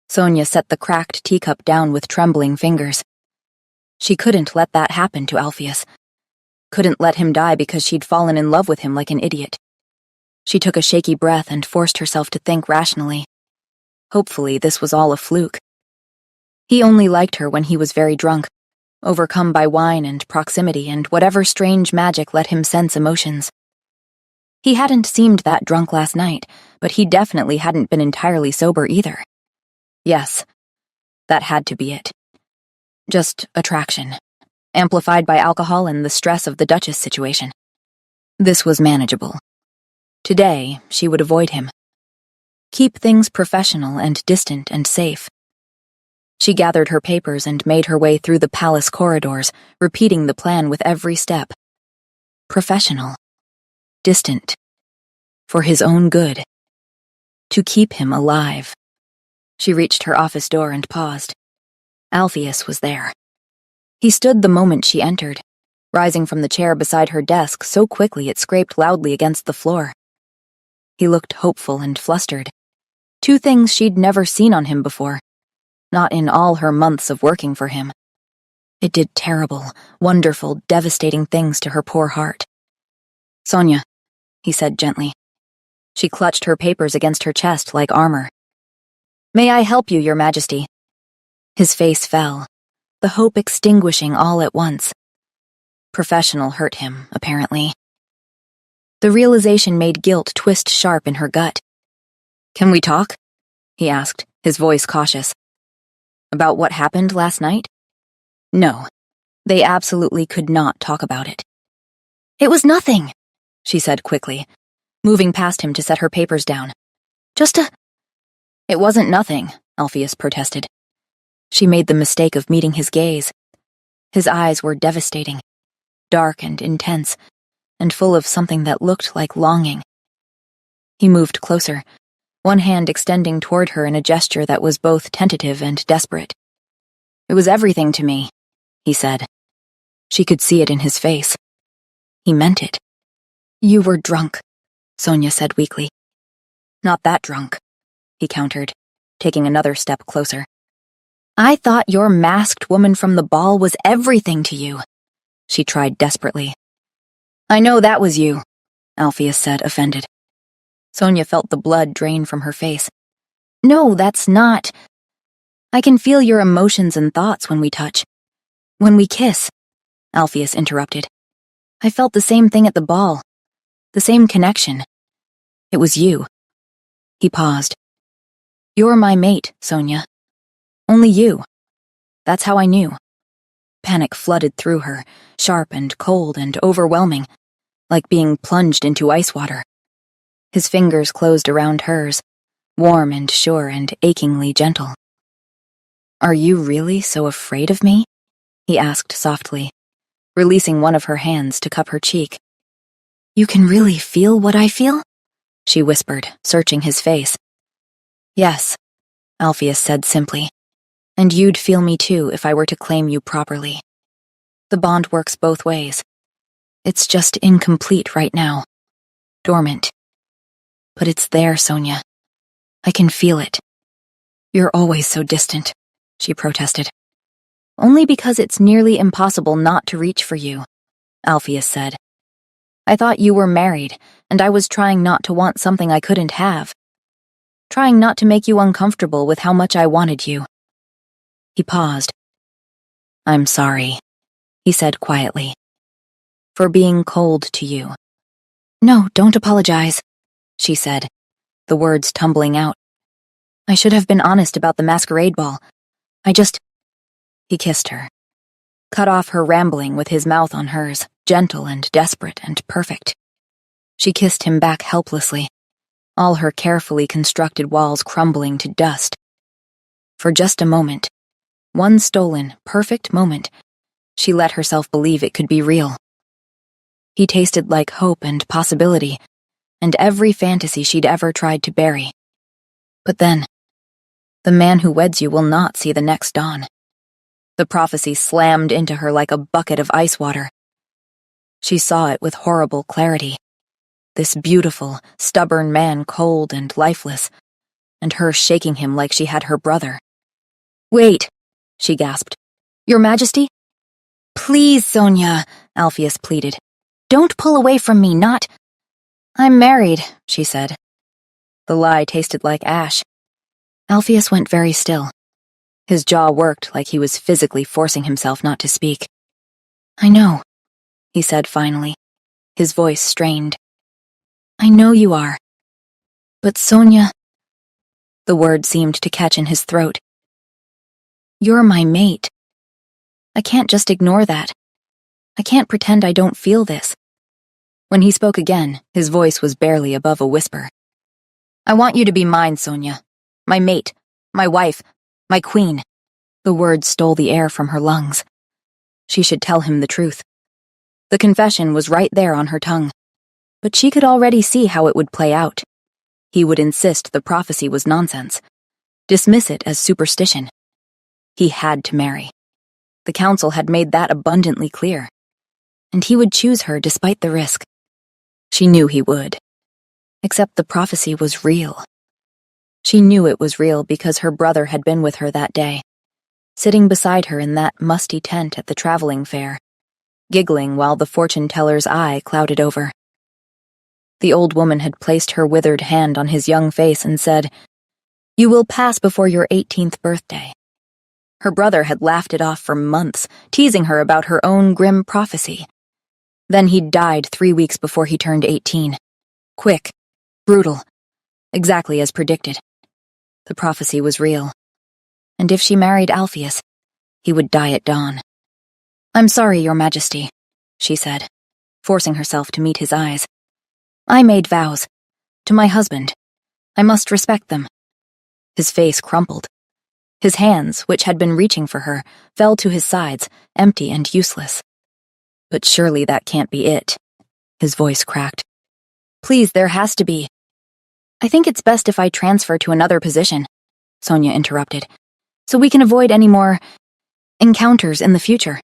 Speaker 1: Sonia set the cracked teacup down with trembling fingers. She couldn't let that happen to Alpheus. Couldn't let him die because she'd fallen in love with him like an idiot. She took a shaky breath and forced herself to think rationally. Hopefully this was all a fluke. He only liked her when he was very drunk, overcome by wine and proximity and whatever strange magic let him sense emotions. He hadn't seemed that drunk last night, but he definitely hadn't been entirely sober either. Yes, that had to be it. Just attraction, amplified by alcohol and the stress of the Duchess situation. This was manageable. Today, she would avoid him. Keep things professional and distant and safe. She gathered her papers and made her way through the palace corridors, repeating the plan with every step. Professional. Distant. For his own good. To keep him alive. She reached her office door and paused. Alpheus was there. He stood the moment she entered, rising from the chair beside her desk so quickly it scraped loudly against the floor. He looked hopeful and flustered. Two things she'd never seen on him before. Not in all her months of working for him. It did terrible, wonderful, devastating things to her poor heart. Sonia, he said gently. She clutched her papers against her chest like armor. May I help you, Your Majesty? His face fell, the hope extinguishing all at once. Professional hurt him, apparently. The realization made guilt twist sharp in her gut. Can we talk? He asked, his voice cautious. About what happened last night? No, they absolutely could not talk about it. It was nothing, she said quickly, moving past him to set her papers down. Just a... It wasn't nothing, Alpheus protested. She made the mistake of meeting his gaze. His eyes were devastating, dark and intense, and full of something that looked like longing. He moved closer, one hand extending toward her in a gesture that was both tentative and desperate. It was everything to me, he said. She could see it in his face. He meant it. You were drunk, Sonia said weakly. Not that drunk, he countered, taking another step closer. I thought your masked woman from the ball was everything to you, she tried desperately. I know that was you, Alpheus said, offended. Sonia felt the blood drain from her face. No, that's not. I can feel your emotions and thoughts when we touch. When we kiss, Alpheus interrupted. I felt the same thing at the ball. The same connection. It was you. He paused. You're my mate, Sonia. Only you. That's how I knew. Panic flooded through her, sharp and cold and overwhelming, like being plunged into ice water. His fingers closed around hers, warm and sure and achingly gentle. Are you really so afraid of me? He asked softly, releasing one of her hands to cup her cheek. You can really feel what I feel? She whispered, searching his face. Yes, Alpheus said simply. And you'd feel me too if I were to claim you properly. The bond works both ways. It's just incomplete right now. Dormant. But it's there, Sonia. I can feel it. You're always so distant, she protested. Only because it's nearly impossible not to reach for you, Alpheus said. I thought you were married, and I was trying not to want something I couldn't have. Trying not to make you uncomfortable with how much I wanted you. He paused. I'm sorry, he said quietly. For being cold to you. No, don't apologize, she said, the words tumbling out. I should have been honest about the masquerade ball. He kissed her. Cut off her rambling with his mouth on hers, gentle and desperate and perfect. She kissed him back helplessly, all her carefully constructed walls crumbling to dust. For just a moment, one stolen, perfect moment, she let herself believe it could be real. He tasted like hope and possibility, and every fantasy she'd ever tried to bury. But then, the man who weds you will not see the next dawn. The prophecy slammed into her like a bucket of ice water. She saw it with horrible clarity. This beautiful, stubborn man cold and lifeless, and her shaking him like she had her brother. Wait, she gasped. Your Majesty? Please, Sonia, Alpheus pleaded. Don't pull away from me, not... I'm married, she said. The lie tasted like ash. Alpheus went very still. His jaw worked like he was physically forcing himself not to speak. I know, he said finally, his voice strained. I know you are. But Sonia... The word seemed to catch in his throat. You're my mate. I can't just ignore that. I can't pretend I don't feel this. When he spoke again, his voice was barely above a whisper. I want you to be mine, Sonia. My mate, my wife, my queen. The words stole the air from her lungs. She should tell him the truth. The confession was right there on her tongue. But she could already see how it would play out. He would insist the prophecy was nonsense. Dismiss it as superstition. He had to marry. The council had made that abundantly clear. And he would choose her despite the risk. She knew he would. Except the prophecy was real. She knew it was real because her brother had been with her that day, sitting beside her in that musty tent at the traveling fair, giggling while the fortune-teller's eye clouded over. The old woman had placed her withered hand on his young face and said, You will pass before your 18th birthday. Her brother had laughed it off for months, teasing her about her own grim prophecy. Then he'd died 3 weeks before he turned 18. Quick, brutal, exactly as predicted. The prophecy was real. And if she married Alpheus, he would die at dawn. I'm sorry, Your Majesty, she said. forcing herself to meet his eyes. "I made vows. To my husband. I must respect them." His face crumpled. His hands, which had been reaching for her, fell to his sides, empty and useless. "But surely that can't be it." His voice cracked. "Please, there has to be." "I think it's best if I transfer to another position," Sonia interrupted, "so we can avoid any more encounters in the future."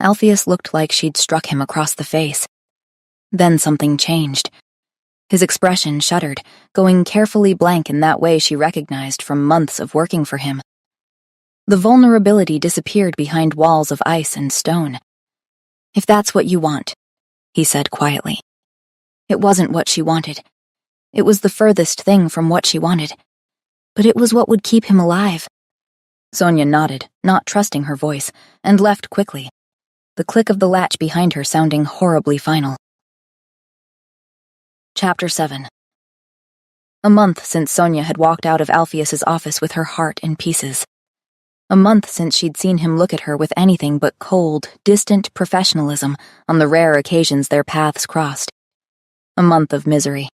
Speaker 1: Alpheus looked like she'd struck him across the face. Then something changed. His expression shuddered, going carefully blank in that way she recognized from months of working for him. The vulnerability disappeared behind walls of ice and stone. "If that's what you want," he said quietly. It wasn't what she wanted. It was the furthest thing from what she wanted. But it was what would keep him alive. Sonia nodded, not trusting her voice, and left quickly, the click of the latch behind her sounding horribly final. Chapter 7. A month since Sonia had walked out of Alpheus's office with her heart in pieces. A month since she'd seen him look at her with anything but cold, distant professionalism on the rare occasions their paths crossed. A month of misery.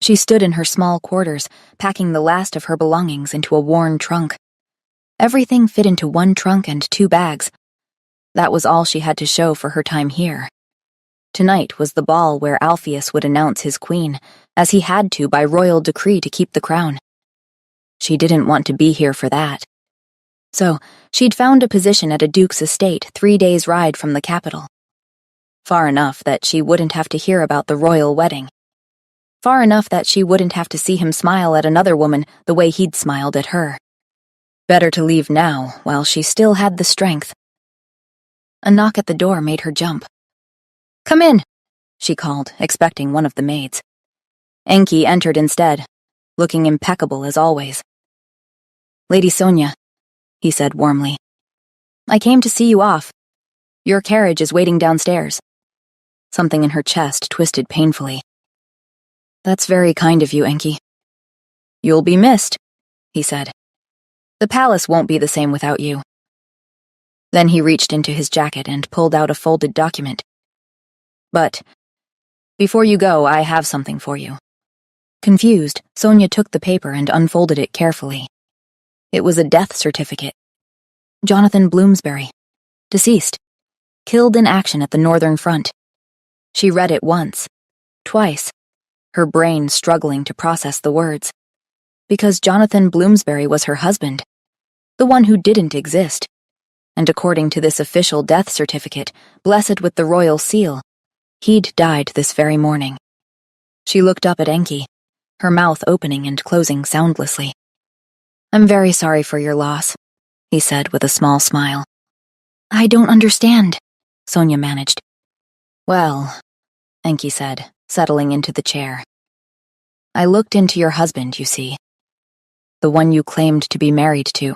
Speaker 1: She stood in her small quarters, packing the last of her belongings into a worn trunk. Everything fit into one trunk and 2 bags. That was all she had to show for her time here. Tonight was the ball where Alpheus would announce his queen, as he had to by royal decree to keep the crown. She didn't want to be here for that. So, she'd found a position at a duke's estate 3 days' ride from the capital. Far enough that she wouldn't have to hear about the royal wedding. Far enough that she wouldn't have to see him smile at another woman the way he'd smiled at her. Better to leave now, while she still had the strength. A knock at the door made her jump. "Come in," she called, expecting one of the maids. Enki entered instead, looking impeccable as always. "Lady Sonia," he said warmly, "I came to see you off. Your carriage is waiting downstairs." Something in her chest twisted painfully. "That's very kind of you, Enki." "You'll be missed," he said. "The palace won't be the same without you." Then he reached into his jacket and pulled out a folded document. "But before you go, I have something for you." Confused, Sonia took the paper and unfolded it carefully. It was a death certificate. Jonathan Bloomsbury, deceased, killed in action at the Northern Front. She read it once, twice, her brain struggling to process the words. Because Jonathan Bloomsbury was her husband, the one who didn't exist. And according to this official death certificate, blessed with the royal seal, he'd died this very morning. She looked up at Enki, her mouth opening and closing soundlessly. "I'm very sorry for your loss," he said with a small smile. "I don't understand," Sonia managed. "Well," Enki said, settling into the chair. "I looked into your husband, you see. The one you claimed to be married to.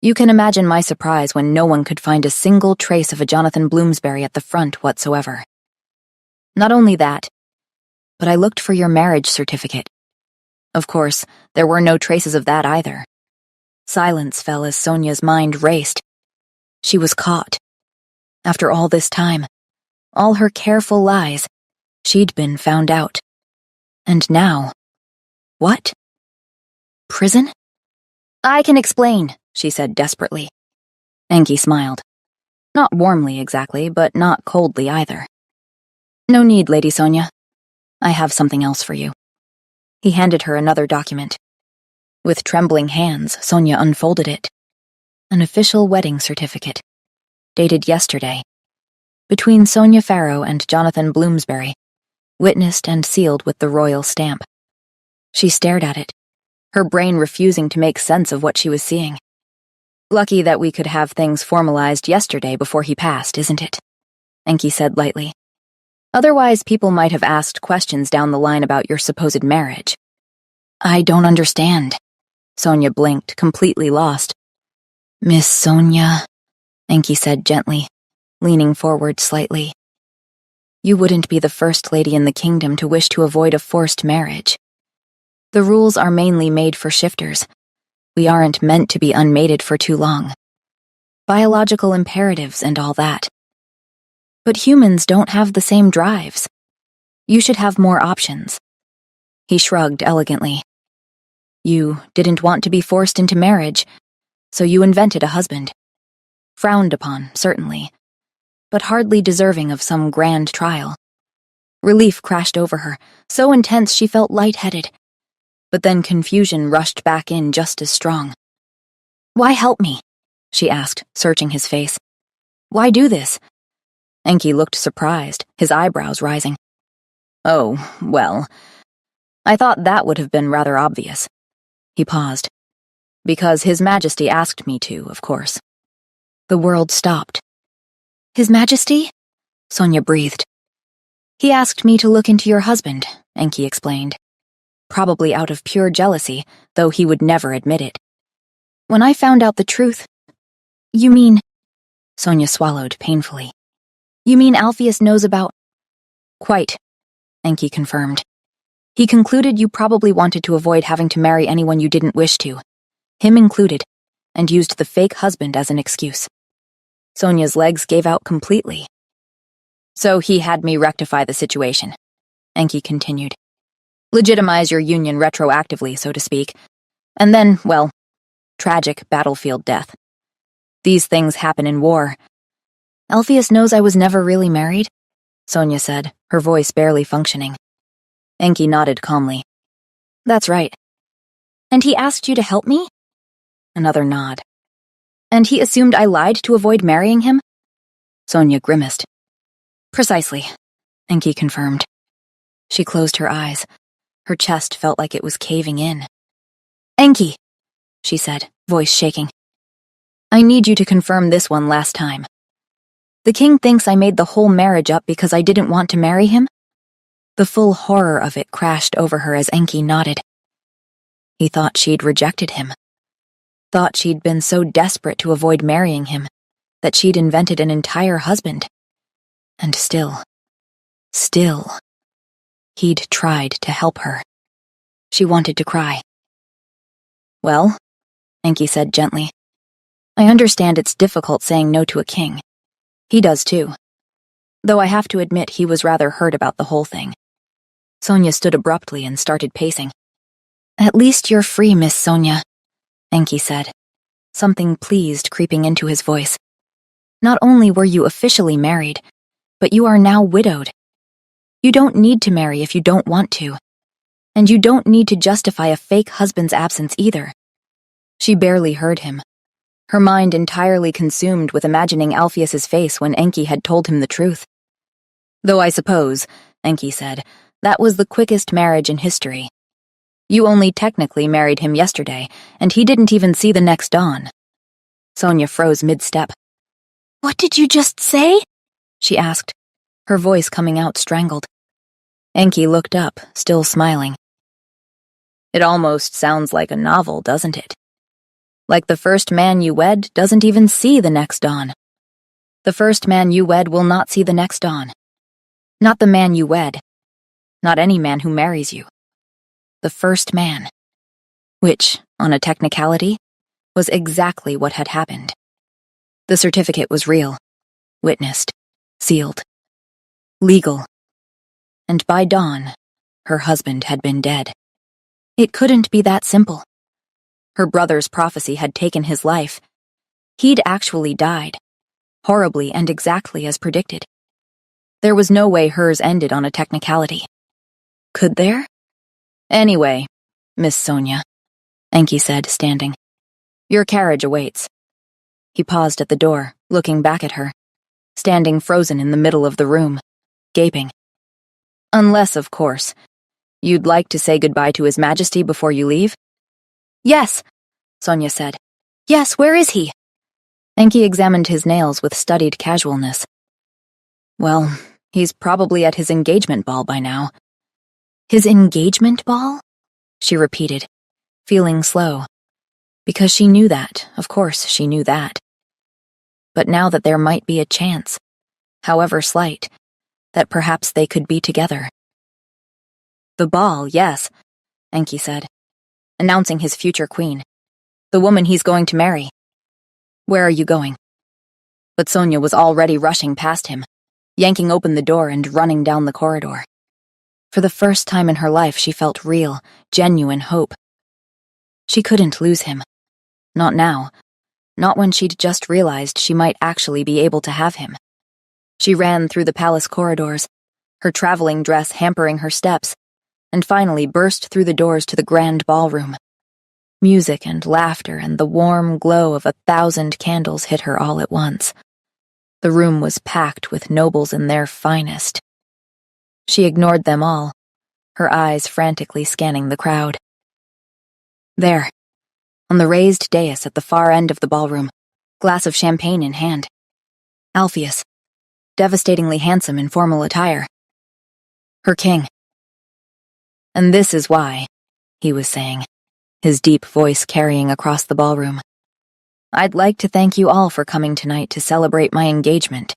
Speaker 1: You can imagine my surprise when no one could find a single trace of a Jonathan Bloomsbury at the front whatsoever. Not only that, but I looked for your marriage certificate. Of course, there were no traces of that either." Silence fell as Sonia's mind raced. She was caught. After all this time, all her careful lies, she'd been found out. And now, what? Prison? "I can explain," she said desperately. Enki smiled. Not warmly exactly, but not coldly either. "No need, Lady Sonia. I have something else for you." He handed her another document. With trembling hands, Sonia unfolded it. An official wedding certificate, dated yesterday, between Sonia Farrow and Jonathan Bloomsbury, witnessed and sealed with the royal stamp. She stared at it, her brain refusing to make sense of what she was seeing. "Lucky that we could have things formalized yesterday before he passed, isn't it?" Enki said lightly. "Otherwise, people might have asked questions down the line about your supposed marriage." "I don't understand." Sonia blinked, completely lost. "Miss Sonia," Enki said gently, leaning forward slightly. "You wouldn't be the first lady in the kingdom to wish to avoid a forced marriage. The rules are mainly made for shifters. We aren't meant to be unmated for too long. Biological imperatives and all that. But humans don't have the same drives. You should have more options. He shrugged elegantly. You didn't want to be forced into marriage, so you invented a husband. Frowned upon, certainly, but hardly deserving of some grand trial. Relief crashed over her, so intense she felt lightheaded. But then confusion rushed back in just as strong. "Why help me?" she asked, searching his face. "Why do this?" Enki looked surprised, his eyebrows rising. "Oh, well, I thought that would have been rather obvious." He paused. "Because His Majesty asked me to, of course." The world stopped. "His Majesty?" Sonia breathed. "He asked me to look into your husband," Enki explained. "Probably out of pure jealousy, though he would never admit it. When I found out the truth—" "You mean—" Sonia swallowed painfully. "You mean Alpheus knows about—" "Quite," Enki confirmed. "He concluded you probably wanted to avoid having to marry anyone you didn't wish to, him included, and used the fake husband as an excuse." Sonia's legs gave out completely. "So he had me rectify the situation," Enki continued. "Legitimize your union retroactively, so to speak. And then, well, tragic battlefield death. These things happen in war." "Alpheus knows I was never really married?" Sonia said, her voice barely functioning. Enki nodded calmly. "That's right." "And he asked you to help me?" Another nod. "And he assumed I lied to avoid marrying him?" Sonia grimaced. "Precisely," Enki confirmed. She closed her eyes. Her chest felt like it was caving in. "Enki," she said, voice shaking. "I need you to confirm this one last time. The king thinks I made the whole marriage up because I didn't want to marry him?" The full horror of it crashed over her as Enki nodded. He thought she'd rejected him. Thought she'd been so desperate to avoid marrying him that she'd invented an entire husband. And still, he'd tried to help her. She wanted to cry. "Well," Enki said gently, "I understand it's difficult saying no to a king. He does too. Though I have to admit he was rather hurt about the whole thing." Sonia stood abruptly and started pacing. "At least you're free, Miss Sonia," Enki said, something pleased creeping into his voice. "Not only were you officially married, but you are now widowed. You don't need to marry if you don't want to. And you don't need to justify a fake husband's absence either." She barely heard him, her mind entirely consumed with imagining Alpheus's face when Enki had told him the truth. "Though I suppose," Enki said, "that was the quickest marriage in history. You only technically married him yesterday, and he didn't even see the next dawn." Sonia froze mid-step. "What did you just say?" she asked, her voice coming out strangled. Enki looked up, still smiling. "It almost sounds like a novel, doesn't it? Like the first man you wed doesn't even see the next dawn. The first man you wed will not see the next dawn. Not the man you wed. Not any man who marries you. The first man." Which, on a technicality, was exactly what had happened. The certificate was real, witnessed, sealed, legal. And by dawn, her husband had been dead. It couldn't be that simple. Her brother's prophecy had taken his life. He'd actually died, horribly and exactly as predicted. There was no way hers ended on a technicality. Could there? "Anyway, Miss Sonia," Enki said, standing. "Your carriage awaits." He paused at the door, looking back at her, standing frozen in the middle of the room, gaping. "Unless, of course, you'd like to say goodbye to His Majesty before you leave?" "Yes," Sonia said. "Yes, where is he?" Enki examined his nails with studied casualness. "Well, he's probably at his engagement ball by now." "His engagement ball?" she repeated, feeling slow. Because she knew that, of course she knew that. But now that there might be a chance, however slight, that perhaps they could be together. "The ball, yes," Enki said, announcing his future queen, the woman he's going to marry. "Where are you going?" But Sonia was already rushing past him. yanking open the door and running down the corridor. For the first time in her life, she felt real, genuine hope. She couldn't lose him. Not now. Not when she'd just realized she might actually be able to have him. She ran through the palace corridors, her traveling dress hampering her steps, and finally burst through the doors to the grand ballroom. Music and laughter and the warm glow of 1,000 candles hit her all at once. The room was packed with nobles in their finest. She ignored them all, her eyes frantically scanning the crowd. There, on the raised dais at the far end of the ballroom, glass of champagne in hand. Alpheus, devastatingly handsome in formal attire. Her king. And this is why, he was saying, his deep voice carrying across the ballroom. I'd like to thank you all for coming tonight to celebrate my engagement.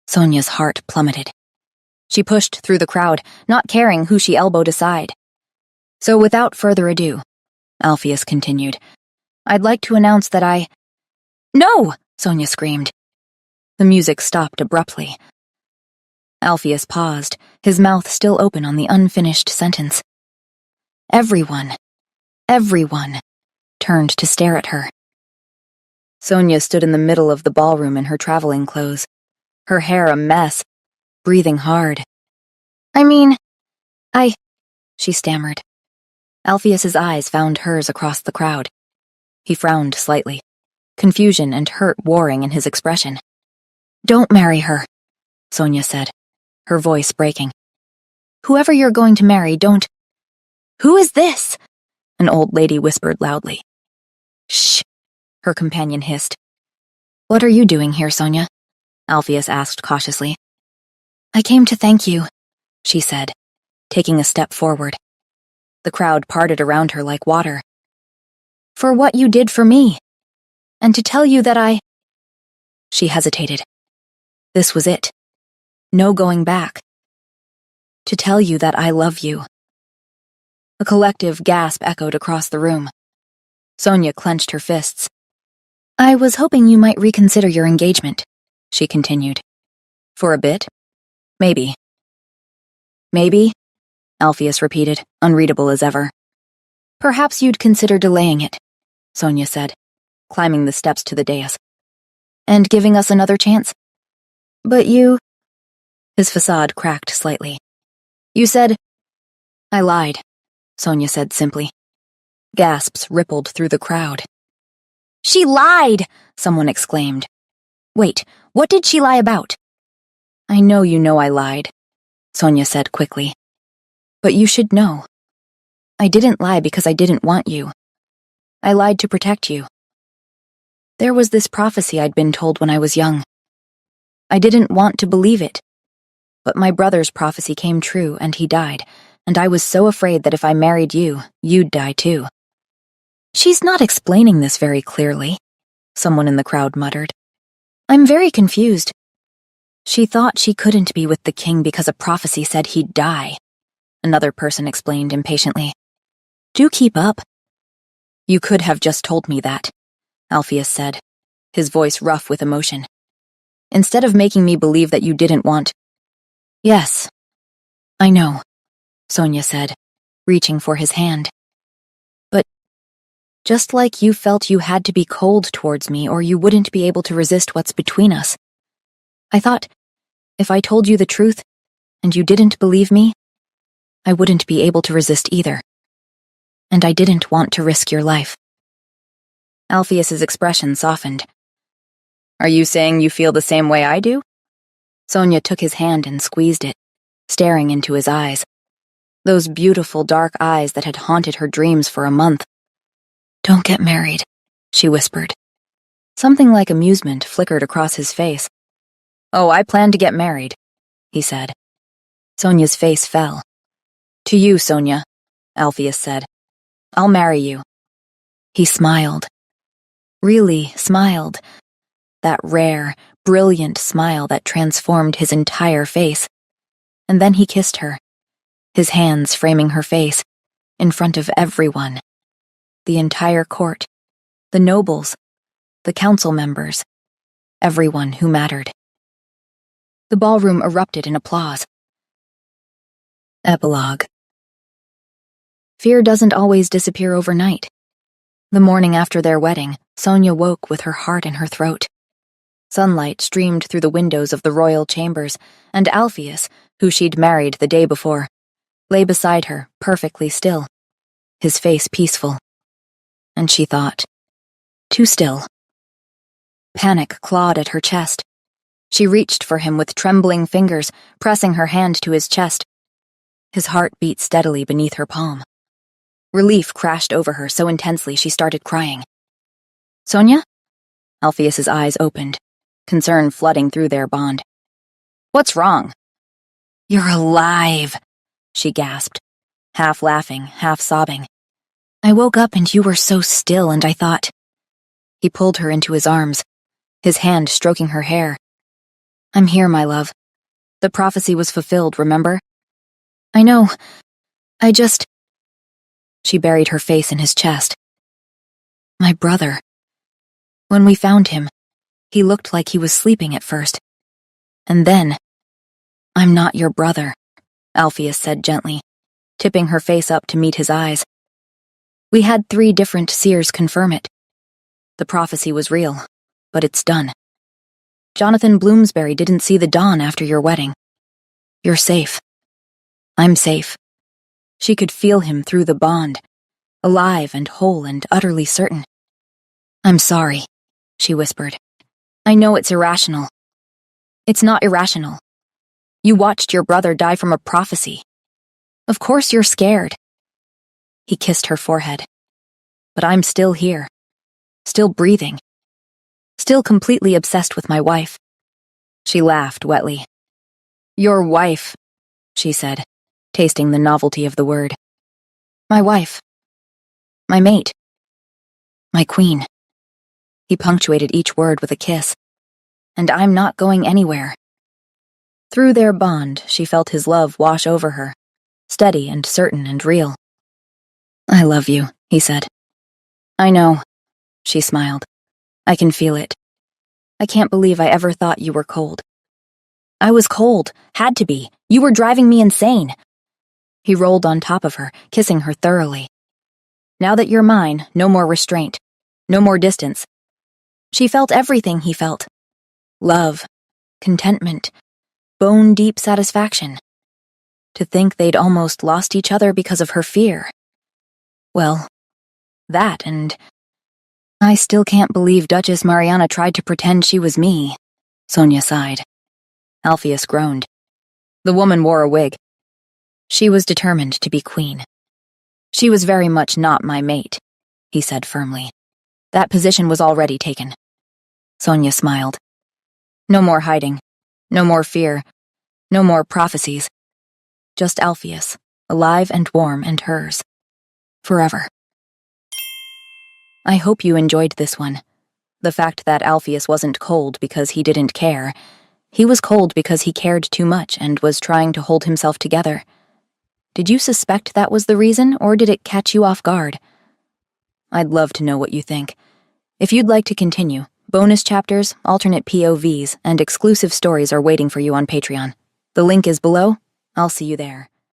Speaker 1: Sonia's heart plummeted. She pushed through the crowd, not caring who she elbowed aside. So without further ado, Alpheus continued, I'd like to announce that I— No! Sonia screamed. The music stopped abruptly. Alpheus paused, his mouth still open on the unfinished sentence. Everyone turned to stare at her. Sonia stood in the middle of the ballroom in her traveling clothes, her hair a mess, breathing hard. She stammered. Alpheus's eyes found hers across the crowd. He frowned slightly, confusion and hurt warring in his expression. Don't marry her, Sonia said, her voice breaking. Whoever you're going to marry, don't— Who is this? An old lady whispered loudly. Shh, her companion hissed. What are you doing here, Sonia? Alpheus asked cautiously. I came to thank you, she said, taking a step forward. The crowd parted around her like water. For what you did for me, and to tell you that She hesitated. This was it. No going back. To tell you that I love you. A collective gasp echoed across the room. Sonia clenched her fists. I was hoping you might reconsider your engagement, she continued. For a bit? Maybe. Maybe? Alpheus repeated, unreadable as ever. Perhaps you'd consider delaying it, Sonia said, climbing the steps to the dais. And giving us another chance? But you— His facade cracked slightly. You said— I lied, Sonia said simply. Gasps rippled through the crowd. She lied! Someone exclaimed. Wait, what did she lie about? I know you know I lied, Sonia said quickly. But you should know. I didn't lie because I didn't want you. I lied to protect you. There was this prophecy I'd been told when I was young. I didn't want to believe it. But my brother's prophecy came true and he died, and I was so afraid that if I married you, you'd die too. She's not explaining this very clearly, someone in the crowd muttered. I'm very confused. She thought she couldn't be with the king because a prophecy said he'd die, another person explained impatiently. Do keep up. You could have just told me that, Alpheus said, his voice rough with emotion. Instead of making me believe that you didn't want— Yes, I know, Sonia said, reaching for his hand. But just like you felt you had to be cold towards me or you wouldn't be able to resist what's between us, I thought, if I told you the truth, and you didn't believe me, I wouldn't be able to resist either. And I didn't want to risk your life. Alpheus's expression softened. Are you saying you feel the same way I do? Sonia took his hand and squeezed it, staring into his eyes. Those beautiful dark eyes that had haunted her dreams for a month. Don't get married, she whispered. Something like amusement flickered across his face. Oh, I plan to get married, he said. Sonia's face fell. To you, Sonia, Alpheus said. I'll marry you. He smiled. Really smiled. That rare, brilliant smile that transformed his entire face. And then he kissed her, his hands framing her face, in front of everyone. The entire court, the nobles, the council members, everyone who mattered. The ballroom erupted in applause. Epilogue. Fear doesn't always disappear overnight. The morning after their wedding, Sonia woke with her heart in her throat. Sunlight streamed through the windows of the royal chambers, and Alpheus, who she'd married the day before, lay beside her, perfectly still, his face peaceful. And she thought, too still. Panic clawed at her chest. She reached for him with trembling fingers, pressing her hand to his chest. His heart beat steadily beneath her palm. Relief crashed over her so intensely she started crying. Sonia? Alpheus's eyes opened, concern flooding through their bond. What's wrong? You're alive, she gasped, half laughing, half sobbing. I woke up and you were so still and I thought. He pulled her into his arms, his hand stroking her hair. I'm here, my love. The prophecy was fulfilled, remember? I know. She buried her face in his chest. My brother. When we found him, he looked like he was sleeping at first. And then, I'm not your brother, Alpheus said gently, tipping her face up to meet his eyes. We had 3 different seers confirm it. The prophecy was real, but it's done. Jonathan Bloomsbury didn't see the dawn after your wedding. You're safe. I'm safe. She could feel him through the bond, alive and whole and utterly certain. I'm sorry, she whispered. I know it's irrational. It's not irrational. You watched your brother die from a prophecy. Of course you're scared. He kissed her forehead. But I'm still here, still breathing, still completely obsessed with my wife. She laughed wetly. Your wife, she said, tasting the novelty of the word. My wife. My mate. My queen. He punctuated each word with a kiss. And I'm not going anywhere. Through their bond, she felt his love wash over her, steady and certain and real. I love you, he said. I know, she smiled. I can feel it. I can't believe I ever thought you were cold. I was cold, had to be. You were driving me insane. He rolled on top of her, kissing her thoroughly. Now that you're mine, no more restraint, no more distance. She felt everything he felt. Love, contentment, bone-deep satisfaction. To think they'd almost lost each other because of her fear. Well, that and... I still can't believe Duchess Mariana tried to pretend she was me, Sonia sighed. Alpheus groaned. The woman wore a wig. She was determined to be queen. She was very much not my mate, he said firmly. That position was already taken. Sonia smiled. No more hiding. No more fear. No more prophecies. Just Alpheus, alive and warm and hers. Forever. I hope you enjoyed this one. The fact that Alpheus wasn't cold because he didn't care. He was cold because he cared too much and was trying to hold himself together. Did you suspect that was the reason, or did it catch you off guard? I'd love to know what you think. If you'd like to continue, bonus chapters, alternate POVs, and exclusive stories are waiting for you on Patreon. The link is below. I'll see you there.